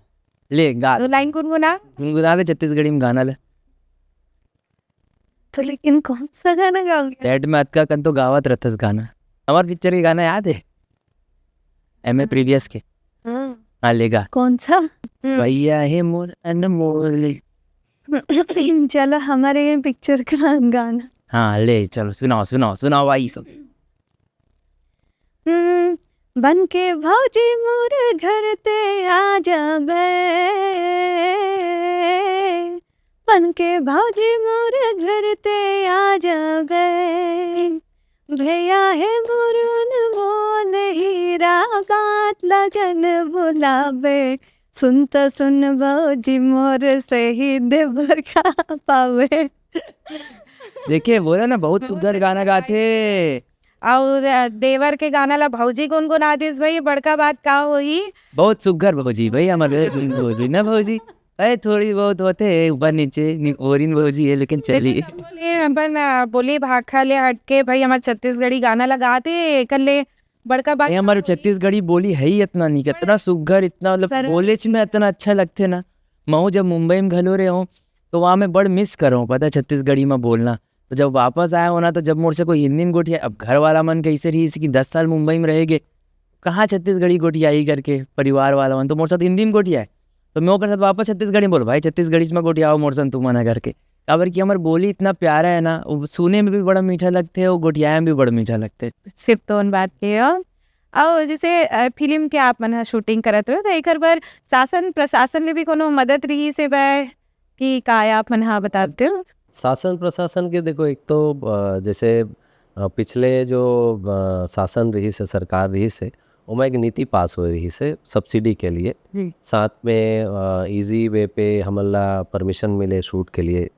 ले गा
दो लाइन गुनगुना।
गुनगुना दे छत्तीसगढ़ी में गाना ले।
तो लेकिन कौन सा गाना गाओगे?
सेट में अतका कन तो गावत रहतस गाना, हमार पिक्चर के गाना याद है एम ए प्रीवियस के? हाँ लेगा
कौन सा?
भैया है मोर अनमोल।
चलो हमारे पिक्चर का गाना।
हाँ ले चलो सुनाओ सुनाओ सुनाओ भाई सब।
बन के भौजी मोर घर ते आ जाबे, बन के भौजी मोर घर ते आ जाबे, भैया है मोर अनमोल हीरा गात लगन बुलाबे, सुन तो सुन भौजी मोर शहीद बरखा पावे।
देखिए बोला ना बहुत सुंदर गाना गाते।
और देवर के गाना ला भौजी गुनगुना दिस भाई, बड़का बात का होई।
बहुत सुघर भौजी भाई हमारे भौजी ना भौजी, अरे थोड़ी बहुत होते हैं ऊपर नीचे ओरिन भौजी है लेकिन चली।
अपन बोली भाखा ले हटके भाई हमारे छत्तीसगढ़ी गाना लगाते कर ले, बड़का बात
ये हमारे छत्तीसगढ़ी बोली है ही इतना नहीं, इतना सुघर इतना मतलब बोले में इतना अच्छा लगते ना। मैं जब मुंबई में घलो रहे हूँ तो वहाँ मैं बड़ मिस कर रहा हूँ पता है छत्तीसगढ़ी में बोलना। तो जब वापस आया हो ना तो जब मोर से कोई हिंदी में गोटिया, अब घर वाला मन कैसे रही कि 10 साल मुंबई में रहेगे कहाँ छत्तीसगढ़ी गोटियाई करके, परिवार वाला मन तो मोर साथ हिंदी में गोटिया है, तो मैं ओकर साथ वापस छत्तीसगढ़ी बोल भाई छत्तीसगढ़ी में गोटियाओ मोर संग तू मना करके। काबर कि हमारी बोली इतना प्यारा है ना, वो सुने में भी बड़ा मीठा लगते है, वो गोटियाए में भी बड़ा मीठा लगते है।
सिर्फ तो उन बात के हो। और जैसे फिल्म के आप मन शूटिंग करत रहो तो एक बार शासन प्रशासन ले भी कोनो मदद रही से बे कि काय आप मन हा बताते हो?
शासन प्रशासन के देखो एक तो जैसे पिछले जो शासन रही से सरकार रही से उमें एक नीति पास हो रही से सब्सिडी के लिए, साथ में इजी वे पे हमला परमिशन मिले शूट के लिए।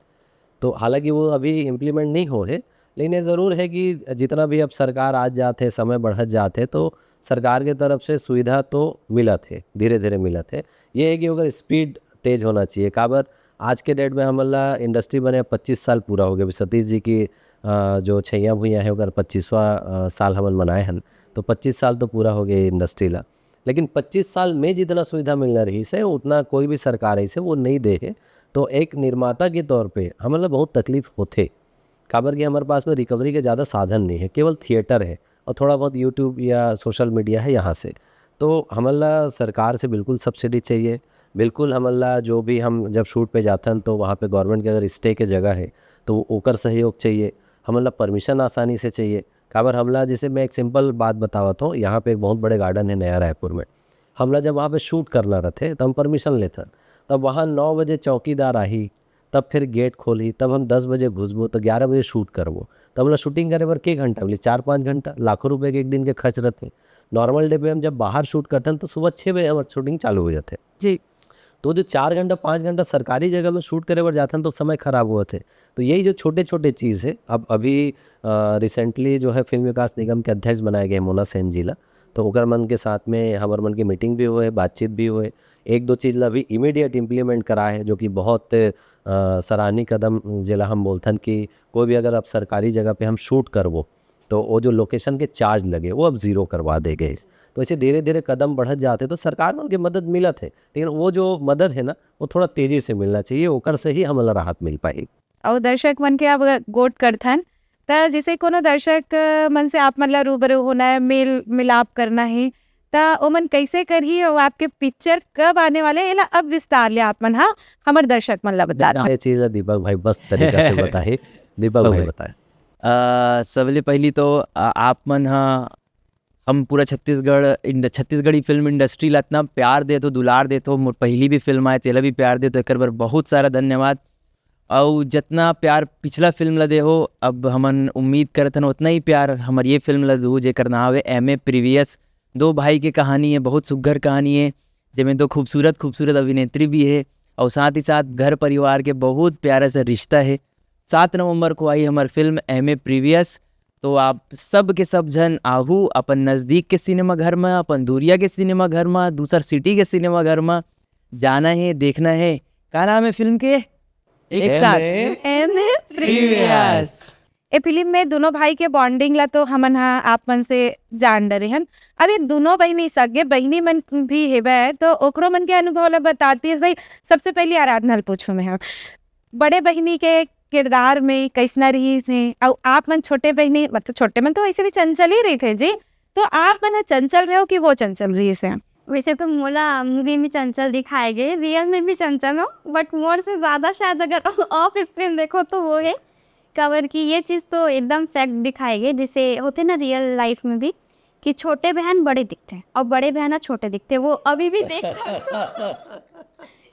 तो हालांकि वो अभी इम्प्लीमेंट नहीं हो है, लेकिन ये ज़रूर है कि जितना भी अब सरकार आज जाते समय बढ़त जाते तो सरकार के तरफ से सुविधा तो मिलत है, धीरे धीरे मिलत है। ये है कि अगर स्पीड तेज होना चाहिए। काबर आज के डेट में हमला इंडस्ट्री बने 25 साल पूरा हो गया। सतीश जी की जो छैया भुइयाँ है अगर 25वां साल हमन मनाए हैं, तो 25 साल तो पूरा हो गया इंडस्ट्री ला। लेकिन 25 साल में जितना सुविधा मिलना रही से उतना कोई भी सरकार ऐसे वो नहीं दे है। तो एक निर्माता के तौर पे हमला बहुत तकलीफ होते, काबर कि हमारे पास में रिकवरी के ज़्यादा साधन नहीं है, केवल थिएटर है और थोड़ा बहुत यूट्यूब या सोशल मीडिया है यहाँ से। तो हमला सरकार से बिल्कुल सब्सिडी चाहिए, बिल्कुल हमला जो भी हम जब शूट पे जाते हैं तो वहाँ पे गवर्नमेंट के अगर स्टे के जगह है तो ओकर सहयोग चाहिए। हमला परमिशन आसानी से चाहिए। काबर हमला जैसे मैं एक सिंपल बात बतावत हूँ, यहाँ पे एक बहुत बड़े गार्डन है नया रायपुर में, हमला जब वहाँ पे शूट करना रहते तो हम परमिशन लेते, तब वहाँ 9 बजे चौकीदार आई, तब फिर गेट खोली, तब हम 10 बजे घुसबो तो 11 बजे शूट करबो, तब हमला शूटिंग करे पर के घंटा बोले 4-5 घंटा, लाखों रुपए के एक दिन के खर्च रहते। नॉर्मल डे पे हम जब बाहर शूट करते हैं तो सुबह 6 बजे हमारी शूटिंग चालू हो जाते
जी।
तो जो 4 घंटा 5 घंटा सरकारी जगह में शूट करे बर जाते हैं तो समय खराब हुआ थे। तो यही जो छोटे छोटे चीज़ है, अब अभी रिसेंटली जो है फिल्म विकास निगम के अध्यक्ष बनाए गए मोना सेन जी ला, तो ओकर मन के साथ में हमर मन की मीटिंग भी हुए, बातचीत भी हुए। एक दो चीज़ ला भी इमीडिएट इम्प्लीमेंट करा है, जो कि बहुत सराहनीय कदम जेला हम बोलथन कि कोई भी अगर अब सरकारी जगह पे हम शूट करबो तो वो जो लोकेशन के चार्ज लगे वो अब ज़ीरो करवा दे गए। तो ऐसे धीरे धीरे कदम बढ़त जाते तो सरकार मन के मदद मिलत है, लेकिन वो जो मदद है ना वो थोड़ा तेज़ी से मिलना चाहिए, ओकर से ही हमला राहत मिल पाई।
और दर्शक मन के आप गोट करथन त जैसे कोनो दर्शक मन से आप मतलब रूबरू होना है, मेल मिलाप करना है त ओमन कैसे करही और आपके पिक्चर कब आने वाले एला अब विस्तार ले आप मन हाँ हमर दर्शक मन ला बता
ये चीज़ दीपक भाई बस तरीका से बताए। दीपक भाई बताए।
सबले पहली तो आप मन हम पूरा छत्तीसगढ़ी फिल्म इंडस्ट्री ला इतना प्यार दे तो दुलार दे तो मोर पहली भी फिल्म आए तेला भी प्यार दे तो एक बार बहुत सारा धन्यवाद। और जितना प्यार पिछला फिल्म ला दे हो अब हमन उम्मीद करत हन उतना ही प्यार हमार ये फिल्म ला दू, जेकर नाम है एम.ए. प्रीवियस। दो भाई की कहानी है, बहुत सुघर कहानी है, जिसमें दो खूबसूरत अभिनेत्री भी है और साथ ही साथ घर परिवार के बहुत प्यारा सा रिश्ता है। 7 नवंबर को आई हमार फिल्म एम.ए. प्रीवियस। तो आप सब के सब जन आहू अपन नज़दीक के सिनेमा घर में, अपन दूरिया के सिनेमा घर में, दूसर सिटी के सिनेमा घर में जाना है, देखना है। क्या नाम है फिल्म के? एक साथ
एम.ए.
प्रीवियस।
ए फिल्म में दोनों भाई के बॉन्डिंग ला तो हमन हाँ आप मन से जान डरे हन। अब ये दोनों बहनी सगे बहनी मन भी हेबे तो ओकरो मन के अनुभव ला बताती है भाई। सबसे पहले आराधना पूछूं मैं हाँ बड़े बहनी के किरदार में कैसना रही थे और आप मन छोटे बहनी मतलब छोटे मन तो ऐसे भी चंचल ही रही थे जी, तो आप मन चंचल रहे हो कि वो चंचल रही से?
वैसे तो मोला मूवी में चंचल दिखाए गए, रियल में भी चंचल हो, बट मोर से ज़्यादा शायद अगर ऑफ स्क्रीन देखो तो वो है कवर की ये चीज़ तो एकदम फैक्ट दिखाए गए, जिसे होते ना रियल लाइफ में भी कि छोटे बहन बड़े दिखते हैं और बड़े बहन छोटे दिखते हैं। वो अभी भी देख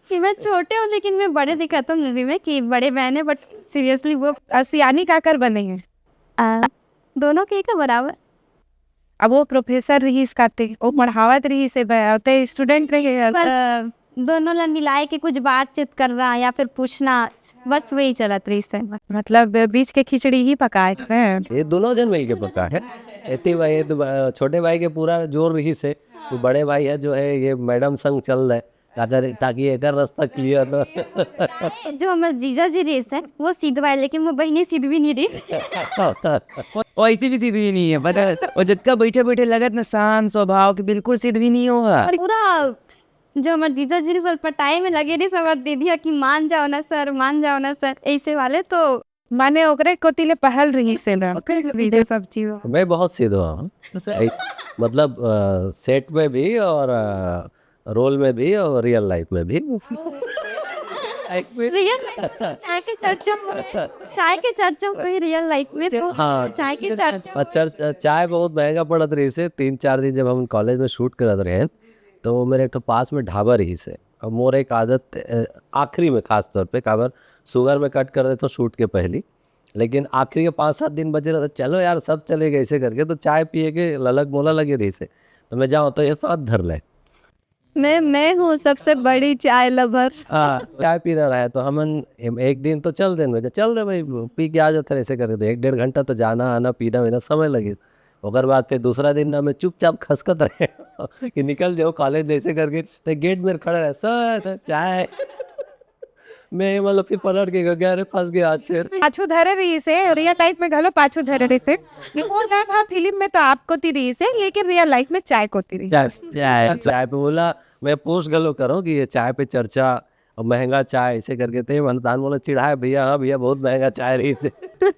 कि मैं छोटे हूँ लेकिन मैं बड़े दिखाता हूँ मूवी में कि बड़े बहन है, बट सीरियसली वो
सियानी का कर बने हैं
दोनों के का बराबर।
अब वो प्रोफेसर रही इसकाते वो पढ़ावत रही से होते स्टूडेंट रही
दोनों ला मिलाए के कुछ बातचीत कर रहा या फिर पूछना, बस वही चलत रही से।
मतलब बीच के खिचड़ी ही पकाए थे
ये दोनों जन मिल के पका है। इतनी भाई तो छोटे भाई के पूरा जोर रही से, तो बड़े भाई है जो है ये मैडम संग चल रहे ताकि एक रास्ता क्लियर ना।
जो हमारे जीजा जी रेस है वो सीधवा है, लेकिन वो बहनी सीध भी नहीं रही।
वो ऐसी भी सीधी नहीं है, पता है? और जितना बैठे बैठे लगत ना शांत स्वभाव के, बिल्कुल सीध भी नहीं होगा।
और पूरा जो हमारे जीजा जी ने पटाई में लगे रही समझ दे दिया कि मान जाओ ना सर, मान जाओ ना सर, ऐसे वाले तो
माने ओकरे कोतिले पहल रही से ना
सब चीज।
मैं बहुत सीधा हूँ मतलब सेट में भी और रोल में भी और रियल लाइफ में भी।
रियल चाय के चर्चा कोई रियल लाइफ में तो
हाँ
चाय के चर्चा।
अच्छा चाय बहुत महंगा पड़त रही से। 3-4 दिन जब हम कॉलेज में शूट करत रहे तो मेरे एक पास में ढाबा रही से, और मोर एक आदत आखिरी में खास तौर पे काबर शुगर में कट कर दे तो शूट के पहली, लेकिन आखिरी के 5-7 दिन बचे रहे तो चलो यार सब चले गए ऐसे करके, तो चाय पिए के ललक मोला लगे रही से, तो मैं जाऊँ तो ये साथ धर ले।
मैं हूँ सबसे बड़ी चाय लवर।
हाँ चाय पी रहा है तो हमन एक दिन तो चल दें, चल रहे भाई पी के आ जाते ऐसे करके, तो 1-1.5 घंटा तो जाना आना पीना वीना समय लगे। ओकर बाद फिर दूसरा दिन ना मैं चुपचाप खसकत रहे कि निकल जाओ कॉलेज जैसे करके, तो गेट में खड़ा रहे सर चाय। मैं मतलब फिर पलट के गया, अरे फंस गया आज फिर।
पाछू धरे रही से रियल लाइफ में घलो पाछू धरे रही से वो ना हाँ फिल्म में तो आपको ती रही से, लेकिन रियल लाइफ में चाय को ती रही।
चाय पे बोला मैं पोस्ट गलो करूँ कि ये चाय पे चर्चा और महंगा चाय ऐसे करके थे, मनतान बोला चिढ़ाए भैया, हाँ भैया बहुत महंगा चाय रही से।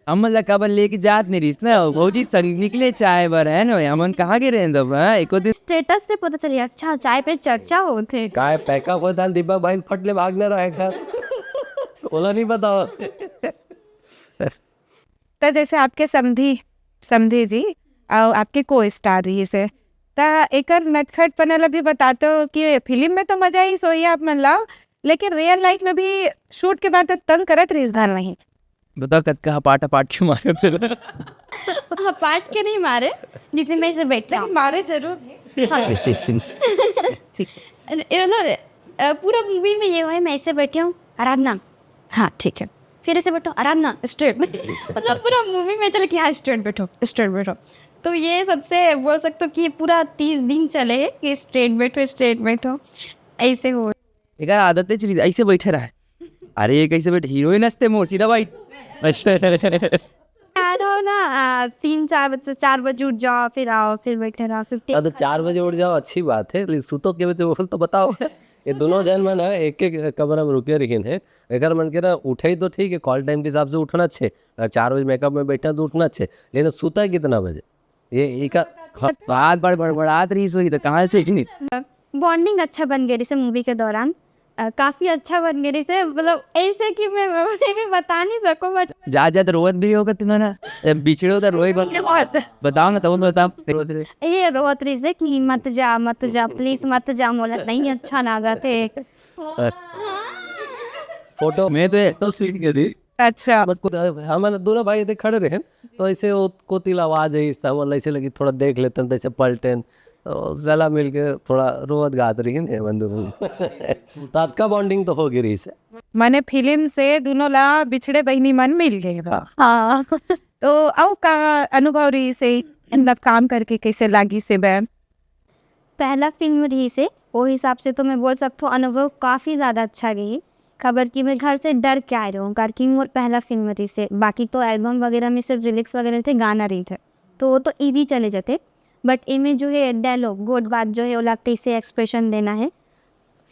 हम कबर लेके जात नहीं रही ना, बहुत ही संग निकले चाय बर है ना, हमन कहाँ के रहे तब एको दिन
स्टेटस से पता चलिए अच्छा चाय पे चर्चा होते
काय पैका हो दान दीपक भाई फटले भागने रहे घर बोला नहीं बताओ।
तो जैसे आपके समधी जी और आपके को स्टार रही से ता एकर नटखट पनल भी बताते हो कि फिल्म में तो मजा ही सोई आप मन लाओ, लेकिन रियल लाइफ में भी शूट के बाद तो तंग करत रही धान नहीं।
बताओ कद का पाट क्यों मारे
पाट के नहीं मारे, जितने में से बैठते
मारे जरूर
पूरा मूवी में ये हुआ है मैं ऐसे बैठी हूँ आराधना, हाँ ठीक है, फिर ऐसे बैठो आराधना स्ट्रेट मतलब पूरा मूवी में चले कि हाँ स्ट्रेट बैठो तो ये सबसे बोल सकते हो कि पूरा 30 दिन चले कि स्ट्रेट बैठो ऐसे हो।
एक आदत है चली ऐसे बैठे रहा है। अरे ये कैसे बैठे हीरोइन हंसते मोर सीधा भाई।
यार हो ना 4 बजे उठ जाओ फिर आओ फिर बैठे रहो 50
तो 4 बजे उठ जाओ अच्छी बात है, लेकिन सुतो के बजे बोल तो बताओ। ये दोनों जन में ना एक एक कमरा में रुके रही है। अगर मन के ना उठे ही तो ठीक है, कॉल टाइम के हिसाब से उठना छे, अगर 4 बजे मेकअप में बैठा तो उठना छे, लेकिन सुता है कितना बजे ये एक
बात बड़बड़ात रही सोई तो कहाँ से इतनी।
बॉन्डिंग अच्छा बन गया जैसे मूवी के दौरान काफी अच्छा बन गया जैसे मतलब ऐसे कि मैं भी बता नहीं सकूं बट
जा तो रोवत भी होगा तुम्हारा बिछड़ो तो रोए बात बताओ ना तुम बताओ।
ये रोत रही से कि मत जा प्लीज मत जा मोला नहीं अच्छा लगा थे।
फोटो
मैं तो सीख गई थी।
अच्छा
हमारे दोनों भाई ऐसे खड़े रहे तो ऐसे वो कोतिल आवाज है इस तरह ऐसे लगी थोड़ा देख लेते हैं, तो ऐसे पलटे तो गला मिल के थोड़ा रोवत गात रही है बंधु। तात्का बॉन्डिंग तो हो गई रही से
माने फिल्म से दोनों ला बिछड़े बहनी मन मिल गए बा।
हाँ
तो अब का अनुभव रही से मतलब काम करके कैसे लागी से बे?
पहला फिल्म रही से वो हिसाब से तो मैं बोल सकता हूँ अनुभव काफ़ी ज़्यादा अच्छा रही। खबर कि मैं घर से डर के आ रही हूँ क्योंकि वो पहला फिल्म रही से, बाकी तो एल्बम वगैरह में सिर्फ लिरिक्स वगैरह थे, गाना रही थे तो वो तो ईजी चले जाते। बट इनमें जो है डायलॉग गुड बात जो है वो लगता है इसे एक्सप्रेशन देना है।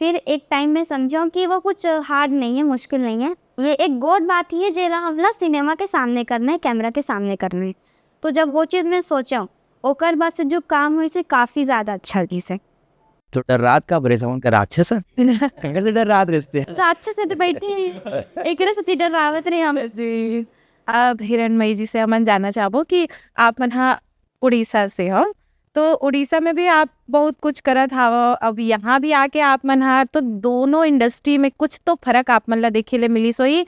फिर एक टाइम में समझा कि वो कुछ हार्ड नहीं है, मुश्किल नहीं है, ये एक गोड बात ही है जो हमला सिनेमा के सामने करना है, कैमरा के सामने करना है। तो जब वो चीज़ मैं सोचा ओकर बाद से जो काम हुई से काफ़ी ज़्यादा अच्छा लगी से।
तो डर रात का बरे सावन का राक्षस कहीं से डर रात रस्ते
राक्षस से तो बैठे हैं एक से डर रावत रहे हम
जी अब हिरणमयी जी से हम जानना चाहबो कि आप मन हा उड़ीसा से हो, तो उड़ीसा में भी आप बहुत कुछ करत हाव, अब यहाँ भी आके आप मन हा तो दोनों इंडस्ट्री में कुछ तो फर्क आप मन ला देखे ले मिली सोई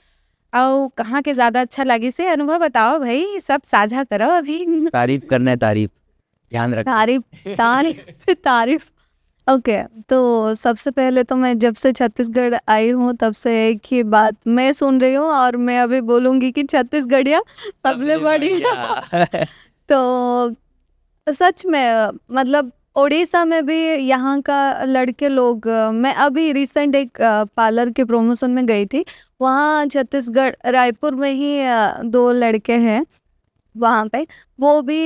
और कहाँ के ज्यादा अच्छा लगी से अनुभव बताओ भाई, सब साझा करो अभी।
तारीफ करना है, तारीफ ध्यान रख।
तारीफ ओके तो सबसे पहले तो मैं जब से छत्तीसगढ़ आई हूँ तब से एक ही बात मैं सुन रही हूँ और मैं अभी बोलूँगी कि छत्तीसगढ़िया सबले बढ़िया। तो सच में मतलब उड़ीसा में भी यहाँ का लड़के लोग मैं अभी रिसेंट एक पार्लर के प्रमोशन में गई थी, वहाँ छत्तीसगढ़ रायपुर में ही 2 लड़के हैं वहाँ पे, वो भी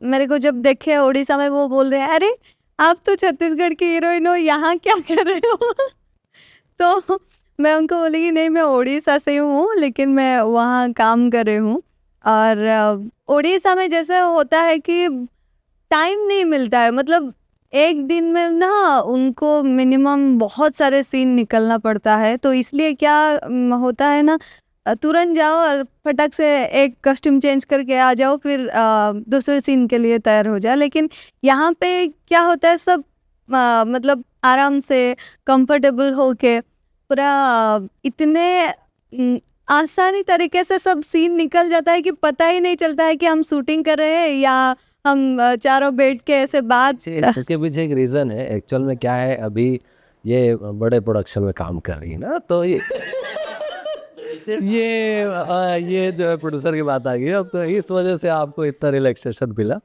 मेरे को जब देखे उड़ीसा में वो बोल रहे हैं अरे आप तो छत्तीसगढ़ की हीरोइन हो, यहाँ क्या कर रहे हो। तो मैं उनको बोली कि नहीं मैं उड़ीसा से हूँ लेकिन मैं वहाँ काम कर रही हूँ। और उड़ीसा में जैसे होता है कि टाइम नहीं मिलता है, मतलब एक दिन में ना उनको मिनिमम बहुत सारे सीन निकलना पड़ता है, तो इसलिए क्या होता है ना तुरंत जाओ और फटक से एक कस्ट्यूम चेंज करके आ जाओ फिर दूसरे सीन के लिए तैयार हो जाए। लेकिन यहाँ पे क्या होता है सब मतलब आराम से कंफर्टेबल होके पूरा इतने आसानी तरीके से सब सीन निकल जाता है कि पता ही नहीं चलता है कि हम शूटिंग कर रहे हैं या हम चारों बैठ के ऐसे बात।
इसके पीछे एक रीज़न है एक्चुअल में क्या है, अभी ये बड़े प्रोडक्शन में काम कर रही है ना, तो ये जो है प्रोड्यूसर की बात आ गई अब, तो इस वजह से आपको इतना रिलैक्सेशन मिला।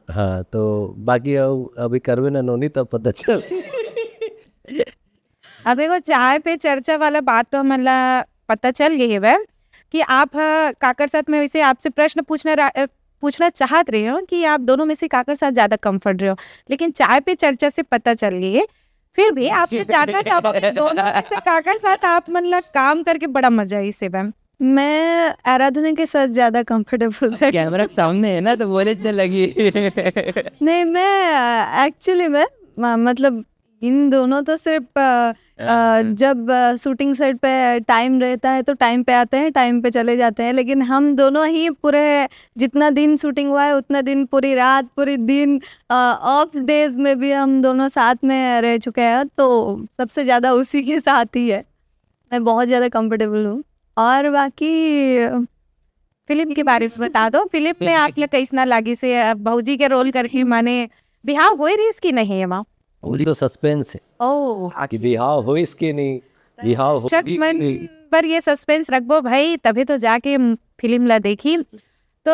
हाँ तो बाकी अभी करवे ना नोनी तब पता चल।
अब एगो चाय पे चर्चा वाला बात तो हमारा पता चल गई है वह कि आप काकर साथ में वैसे आपसे प्रश्न पूछना चाहत रहे हो कि आप दोनों में से काकर साथ ज़्यादा कंफर्ट रहे हो, लेकिन चाय पे चर्चा से पता चल गई है। फिर भी आपसे जानना चाहोगे दोनों में से काकर साथ आप मतलब काम करके बड़ा मजा है इसे मैम?
मैं आराधना के साथ ज़्यादा कंफर्टेबल है।
कैमरा सामने है ना तो बोले इतने लगी।
नहीं मैं एक्चुअली में मतलब इन दोनों तो सिर्फ जब शूटिंग सेट पे टाइम रहता है तो टाइम पे आते हैं, टाइम पे चले जाते हैं, लेकिन हम दोनों ही पूरे जितना दिन शूटिंग हुआ है उतना दिन पूरी रात पूरी दिन ऑफ डेज में भी हम दोनों साथ में रह चुके हैं, तो सबसे ज़्यादा उसी के साथ ही है। मैं बहुत ज़्यादा कंफर्टेबल हूँ। और बाकी
फिल्म के बारे में बता दो, फिल्म में आप ये कैसना लागी से भौजी के रोल करके माने बिहाव हुई रही कि नहीं है माँ?
पूरी तो सस्पेंस है
ओह
कि बिहाव हो इसके नहीं बिहाव हो
शक मन पर ये सस्पेंस रखबो भाई, तभी तो जाके फिल्म ला देखी। तो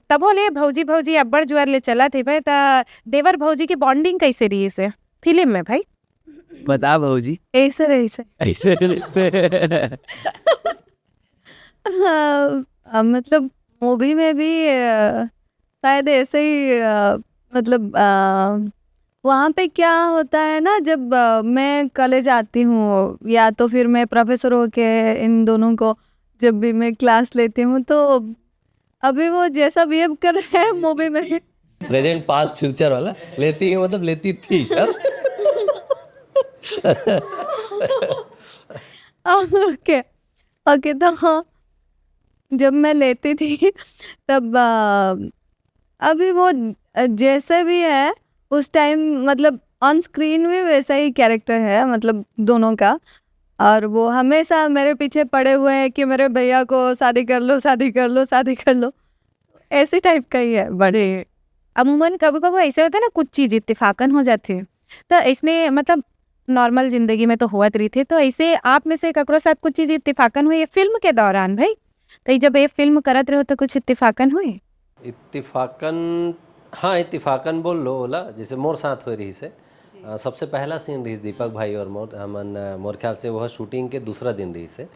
तब बोले भौजी भौजी अब्बड़ जुआर ले चला थे भाई, त देवर भौजी की बॉन्डिंग कैसे रही से फिल्म में भाई?
बता भाजी
ऐसे ऐसे
ऐसे
मतलब मूवी में भी शायद ऐसे ही मतलब वहाँ पे क्या होता है ना, जब मैं कॉलेज आती हूँ या तो फिर मैं प्रोफेसर होके इन दोनों को जब भी मैं क्लास लेती हूँ, तो अभी वो जैसा बिहेव कर रहे हैं मूवी में भी
प्रेजेंट पास्ट फ्यूचर वाला लेती है, मतलब लेती थी सर।
Okay okay. तो जब मैं लेती थी तब अभी वो जैसे भी है उस टाइम, मतलब ऑन स्क्रीन भी वैसा ही कैरेक्टर है, मतलब दोनों का। और वो हमेशा मेरे पीछे पड़े हुए हैं कि मेरे भैया को शादी कर लो, शादी कर लो, शादी कर लो, ऐसे टाइप का ही है बड़े।
अमूमन कभी कभी ऐसे होता है ना, कुछ चीज इत्तेफाकन हो जाती है, तो इसने मतलब नॉर्मल जिंदगी में तो होत रही थे, तो ऐसे आप में से ककरो साथ कुछ चीज इत्तेफाकन हुई है फिल्म के दौरान भाई? तो ये जब ये फिल्म करत रहे हो तो कुछ इत्तेफाकन हुई?
इत्तिफाकन, हाँ इत्तिफाकन बोल लो ओला, जैसे मोर साथ हो रही से सबसे पहला सीन रही दीपक भाई और मोर, हमन मोर ख्याल से वह शूटिंग के दूसरा दिन रही से,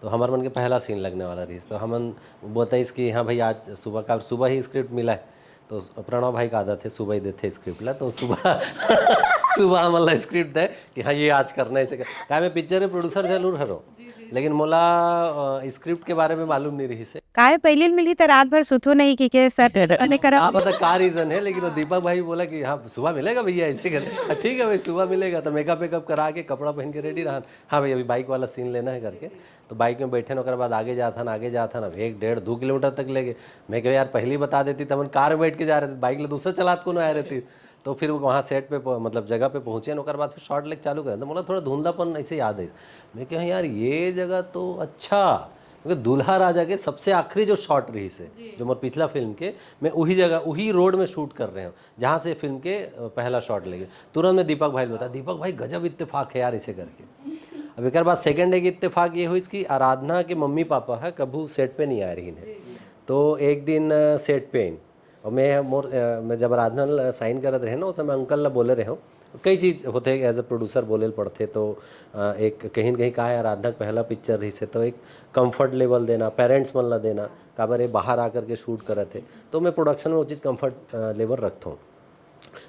तो हमार मन के पहला सीन लगने वाला रही। तो हमन बताइस कि हाँ भाई आज सुबह ही स्क्रिप्ट मिला है, तो प्रणव भाई का आदत है सुबह ही देते स्क्रिप्ट ला, तो सुबह सुबह हमला स्क्रिप्ट दे कि हाँ ये आज करना है, क्या मैं पिक्चर में प्रोड्यूसर जरूर हरो, लेकिन मोला स्क्रिप्ट के बारे में मालूम नहीं रही से।
काय पहले मिली तो रात भर सुतो नहीं कि सर अने करा?
हाँ पता का रीजन है, लेकिन वो दीपक भाई बोला कि हाँ सुबह मिलेगा भैया, ऐसे कर ठीक है भाई सुबह मिलेगा। तो मेकअप वेकअप करा के कपड़ा पहन के रेडी रहा, हाँ भाई अभी बाइक वाला सीन लेना है करके, तो बाइक में बैठे न बाद आगे जाता ना 1-1.5-2 किलोमीटर तक ले गए। मैं कह यार पहले ही बता देती तो हम कार में बैठ के जा रहे थे, बाइक ले दूसरा चलात को ना आ रही थी। तो फिर वहाँ सेट पे मतलब जगह पे पहुँचे न बाद फिर शॉर्ट लेग चालू कर, तो मतलब थोड़ा धुंधलापन ऐसे याद है। मैं कहा यार ये जगह तो अच्छा, क्योंकि दूल्हा राजा के सबसे आखिरी जो शॉट रही से जो मोर पिछला फिल्म के, मैं वही जगह वही रोड में शूट कर रहे हूँ जहाँ से फिल्म के पहला शॉट लगे। तुरंत में दीपक भाई बता, दीपक भाई गजब इत्तेफाक है यार इसे करके। अब एक बाद सेकेंड एक इत्तेफाक ये हुई इसकी, आराधना के मम्मी पापा है कभू सेट पे नहीं आ रही है, तो एक दिन सेट पे आई और मैं जब आराधना साइन करत रहे ना उस समय अंकल ला बोले रहे हो कई चीज़ होते एज ए प्रोड्यूसर बोले पड़ते, तो एक कहीं न कहीं का है आराधना पहला पिक्चर रही से, तो एक कंफर्ट लेवल देना पेरेंट्स मन ला देना, काबर बाहर आकर के शूट करे थे, तो मैं प्रोडक्शन में वो चीज़ कंफर्ट लेवल रखता हूँ।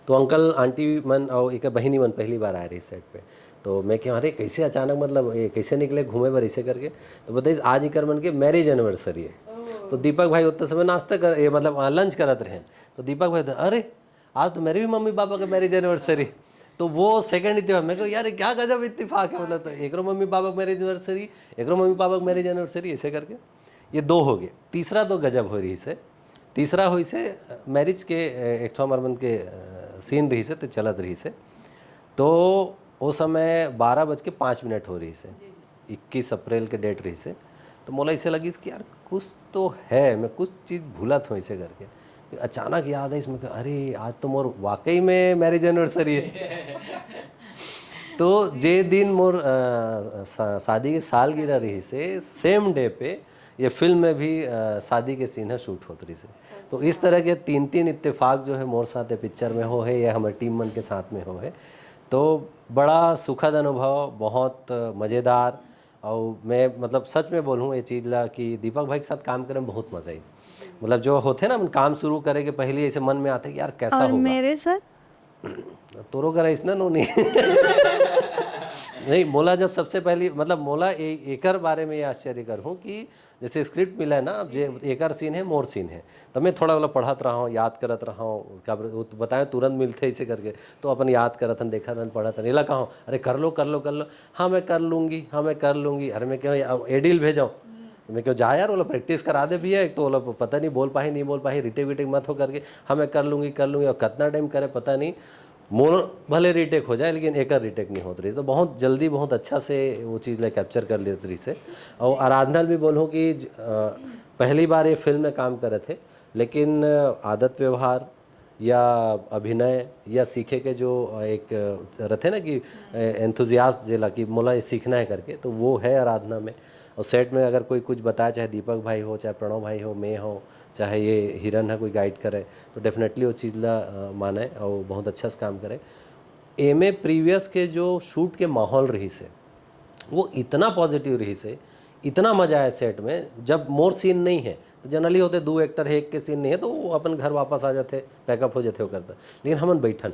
तो अंकल आंटी मन और एक बहिनी मन पहली बार आए रही सेट पे, तो मैं क्या अरे कैसे अचानक मतलब ये कैसे निकले घूमे बर ऐसे करके, तो बताइए आज इकर मन के मैरिज एनिवर्सरी है। तो दीपक भाई उतने समय नाश्ता कर ये मतलब लंच करत रहे, तो दीपक भाई तो अरे आज तो मेरे भी मम्मी पापा का मैरिज एनिवर्सरी, तो वो सेकंड इत्तेफाक। मैं कहो यार क्या गजब इत्तेफाक है, मतलब तो एक मम्मी पापा का मैरिज एनिवर्सरी, एक मम्मी पापा का मैरिज एनिवर्सरी ऐसे करके ये दो हो गए। तीसरा तो गजब हो रही से, तीसरा हुई से मैरिज के एक ठो मरमन के सीन रही से तो चलत रही से, तो वो समय 12:05 हो रही से 21 अप्रैल के डेट रही से, तो मोला इसे लगी कि यार कुछ तो है, मैं कुछ चीज़ भूलत हूँ ऐसे करके। फिर अचानक याद है इसमें कि अरे आज तो मोर वाकई में मैरिज एनिवर्सरी है। तो जे दिन मोर शादी के सालगिरह रही से सेम डे पे ये फिल्म में भी शादी के सीन है शूट होत रही से। तो इस तरह के 3-3 इत्तेफाक जो है मोर साथ ये पिक्चर में हो है या हमारे टीम मन के साथ में हो है, तो बड़ा सुखद अनुभव, बहुत मज़ेदार। और मैं मतलब सच में बोलूँ ये चीज़ ला कि दीपक भाई के साथ काम करने में बहुत मज़ा आई। मतलब जो होते ना हम काम शुरू करे के पहले ऐसे मन में आते कि यार कैसा
और
होगा।
मेरे साथ
तोरो करा इसना नो नहीं नहीं मोला जब सबसे पहली मतलब मोला एकर बारे में ये आश्चर्य कर हूँ कि जैसे स्क्रिप्ट मिला है ना, अब जे एकर सीन है मोर सीन है, तो मैं थोड़ा वाला पढ़त रहा हूँ याद करत रहा हूँ, क्या वो तो बताएं तुरंत मिलते ऐसे करके, तो अपन याद करत हन देखा था पढ़ा था नीला कहाँ अरे कर लो कर लो कर लो, हाँ मैं कर लूँगी, हाँ मैं कर लूँगी, अरे मैं क्यों एडिल भेजाऊँ, मैं क्यों जा यार बोला प्रैक्टिस करा दे भी है, एक तो बोला पता नहीं बोल पाही नहीं बोल पाही रिटेक विटेक मत हो करके, हाँ मैं कर लूँगी और कितना टाइम करे पता नहीं, मोर भले रीटेक हो जाए लेकिन एक रीटेक नहीं होती रही, तो बहुत जल्दी बहुत अच्छा से वो चीज़ ले कैप्चर कर लेती रही से। और आराधना भी बोलूँ कि पहली बार ये फिल्म में काम करे थे, लेकिन आदत व्यवहार या अभिनय या सीखे के जो एक रहते ना कि एंथुजियास्ट जेला कि मोला ये सीखना है करके, तो वो है आराधना में। और सेट में अगर कोई कुछ बताए, चाहे दीपक भाई हो, चाहे प्रणव भाई हो, मैं हो, चाहे ये हिरन है कोई गाइड करे, तो डेफिनेटली वो चीज़ ला माने और बहुत अच्छा से काम करे। एम ए प्रीवियस के जो शूट के माहौल रही से वो इतना पॉजिटिव रही से, इतना मजा आया सेट में। जब मोर सीन नहीं है तो जनरली होते दो एक्टर है, एक के सीन नहीं है तो वो अपन घर वापस आ जाते, पैकअप हो जाते, वो करता। लेकिन हमन बैठन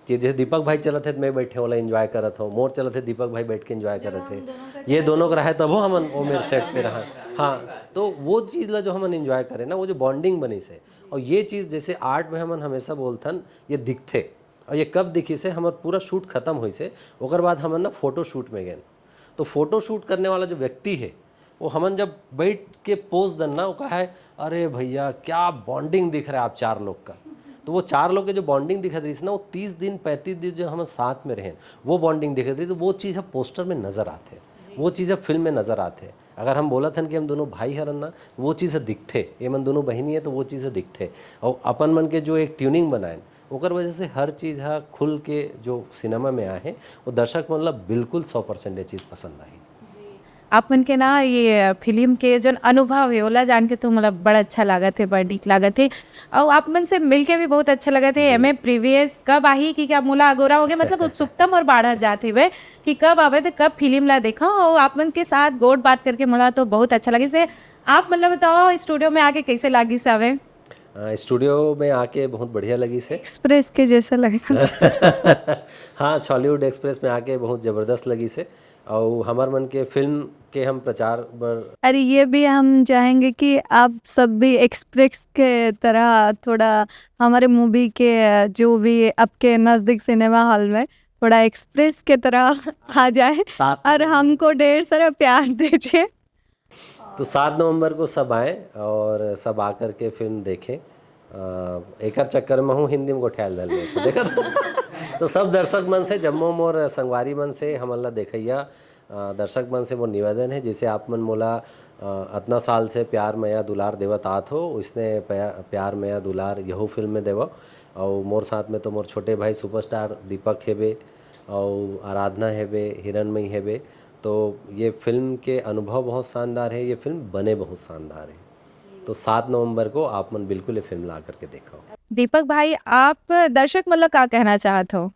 कि जैसे दीपक भाई चलत थे तो मैं बैठे वाला एंजॉय करत हो, मोर चलत थे दीपक भाई बैठ के एंजॉय करत थे, ये दोनों का रहे तब वो हमन वो मेरे सेट पे रहा। हाँ, तो वो चीज़ ला जो हमन एंजॉय करें ना, वो जो बॉन्डिंग बनी से, और ये चीज़ जैसे आर्ट में हमन हमेशा बोलथन ये दिखते, और ये कब दिखी से, हमार पूरा शूट खत्म हुई से ओकर बाद हमन ना फोटो शूट में गए। तो फोटो शूट करने वाला जो व्यक्ति है वो हमन जब बैठ के पोज दन ना, वो कहा है अरे भैया क्या बॉन्डिंग दिख रहा है आप चार लोग का। तो वो चार लोग के जो बॉन्डिंग दिखत रही ना, वो 30 दिन 35 दिन जो हम साथ में रहे वो बॉन्डिंग दिखत रही, तो वो चीज़ अब पोस्टर में नज़र आते, वो चीज़ अब फिल्म में नज़र आते। अगर हम बोला था कि हम दोनों भाई हरन ना, वो चीज़ दिखते, ये मन दोनों बहनी है तो वो चीज़ दिखते। और अपन मन के जो एक ट्यूनिंग बनाए ओकर वजह से हर चीज़ खुल के जो सिनेमा में आए हैं वो दर्शक मतलब बिल्कुल 100% ये चीज़ पसंद आई।
आप मन के ना ये फिल्म के जो अनुभव है ओला जान के तो मतलब बड़ा अच्छा लगा थे, बड़ा ठीक लगा थे, और आप मन से मिल के भी बहुत अच्छा लगा थे। एम ए प्रीवियस कब आई कि क्या मोला अगोरा हो गया, मतलब उत्सुकता और बाढ़ जाते हुए कि कब आवे थे, कब फिल्म ला देखा, और आप मन के साथ गोट बात करके मोला तो बहुत अच्छा लगे से। आप मतलब बताओ स्टूडियो में आके कैसे लगी से आवे?
स्टूडियो में आके बहुत बढ़िया लगी से,
एक्सप्रेस के जैसा लगा।
हाँ, हॉलीवुड एक्सप्रेस में आके बहुत ज़बरदस्त लगी से, और हमार मन के फिल्म के हम प्रचार बर
अरे ये भी हम चाहेंगे कि आप सब भी एक्सप्रेस के तरह थोड़ा हमारे मूवी के जो भी आपके नज़दीक सिनेमा हॉल में थोड़ा एक्सप्रेस के तरह आ जाए और हमको ढेर सारा प्यार दीजिए।
तो 7 नवंबर को सब आए और सब आकर के फिल्म देखें। एक चक्कर में हूँ हिंदी में गोठैल दल में तो देखा तो सब दर्शक मन से, जम्मू मोर संगवारी मन से हमला देखैया दर्शक मन से वो निवेदन है, जैसे आप मन मोला अतना साल से प्यार मया दुलार देवत आत हो, उसने प्यार मया दुलार यहू फिल्म में देव। और मोर साथ में तो मोर छोटे भाई सुपरस्टार दीपक हेबे और आराधना हेबे, हिरणमयी हेबे। तो ये फिल्म के अनुभव बहुत शानदार है, ये फिल्म बने बहुत शानदार है। तो 7 नवंबर को आप मन बिल्कुल ये फिल्म ला करके देखो।
दीपक भाई आप दर्शक मतलब क्या कहना चाहते हो?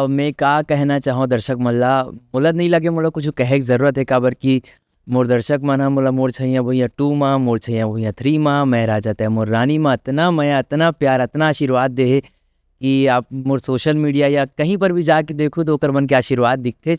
मैं का कहना चाहूँ दर्शक मल्ला, मोला नहीं लगे मोला कुछ कहे की ज़रूरत है, काबर कि मोर दर्शक मन ह मोला मोर छैया भैया 2 माँ, मोर छैया भैया 3 माँ, मैं राजा तय मोर रानी माँ, इतना मैं इतना प्यार इतना आशीर्वाद दे है कि आप मोर सोशल मीडिया या कहीं पर भी जाके देखो तो ओकर मन के आशीर्वाद दिखते।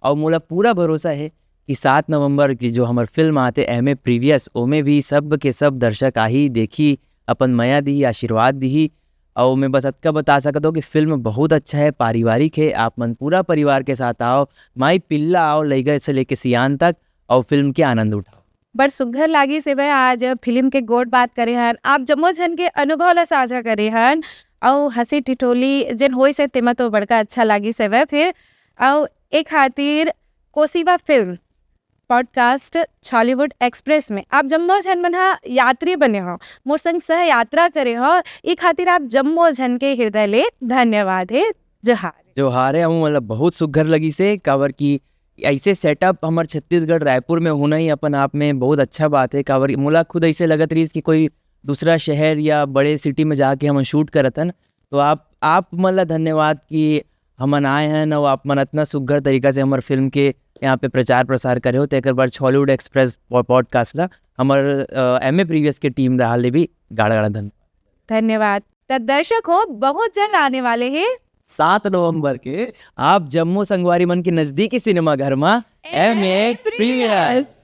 और मोला पूरा भरोसा है कि 7 नवंबर की जो हमार फिल्म आते एम ए प्रीवियस, ओमें भी सब के सब दर्शक आही देखी, अपन मया दी, आशीर्वाद दी। और मैं बस अतका बता सकता हूँ कि फिल्म बहुत अच्छा है, पारिवारिक है, आप मन पूरा परिवार के साथ आओ, माई पिल्ला आओ, लइका से लेके सियान तक, और फिल्म के आनंद उठाओ।
बड़ सुघर लागी से भाई आज फिल्म के गोट बात करे हन, आप जम्मो जन के अनुभव ला साझा करे हन, और हंसी टिटोली जन होई से तेमा तो बड़का अच्छा लागी से भाई। फिर और एक खातिर कोसीवा फिल्म पॉडकास्ट हॉलीवुड एक्सप्रेस में आप जम्मो झन मन यात्री बने हो, मोर संग सह यात्रा करे हो, ई खातिर आप जम्मो झन के हृदय ले धन्यवाद है।
जोहार है, हम मतलब बहुत सुघर लगी से, काबर की ऐसे सेटअप हमारे छत्तीसगढ़ रायपुर में होना ही अपन आप में बहुत अच्छा बात है। काबर मोला खुद ऐसे लगत रही कि कोई दूसरा शहर या बड़े सिटी में जाके हम शूट करत हन, तो आप मतलब धन्यवाद कि हमन आए हैं और आप मन इतना सुघर तरीका से हमारे फिल्म के यहाँ पे प्रचार प्रसार करे हो। तो एक बार हॉलीवुड एक्सप्रेस पॉडकास्ट ला हमारे एम ए प्रीवियस के टीम रहा ले भी गाड़ा
धन्यवाद। तो दर्शक हो बहुत जल्द आने वाले हैं
7 नवंबर के आप जम्मू संगवारी मन के नजदीकी सिनेमा घर में एम ए प्रीवियस।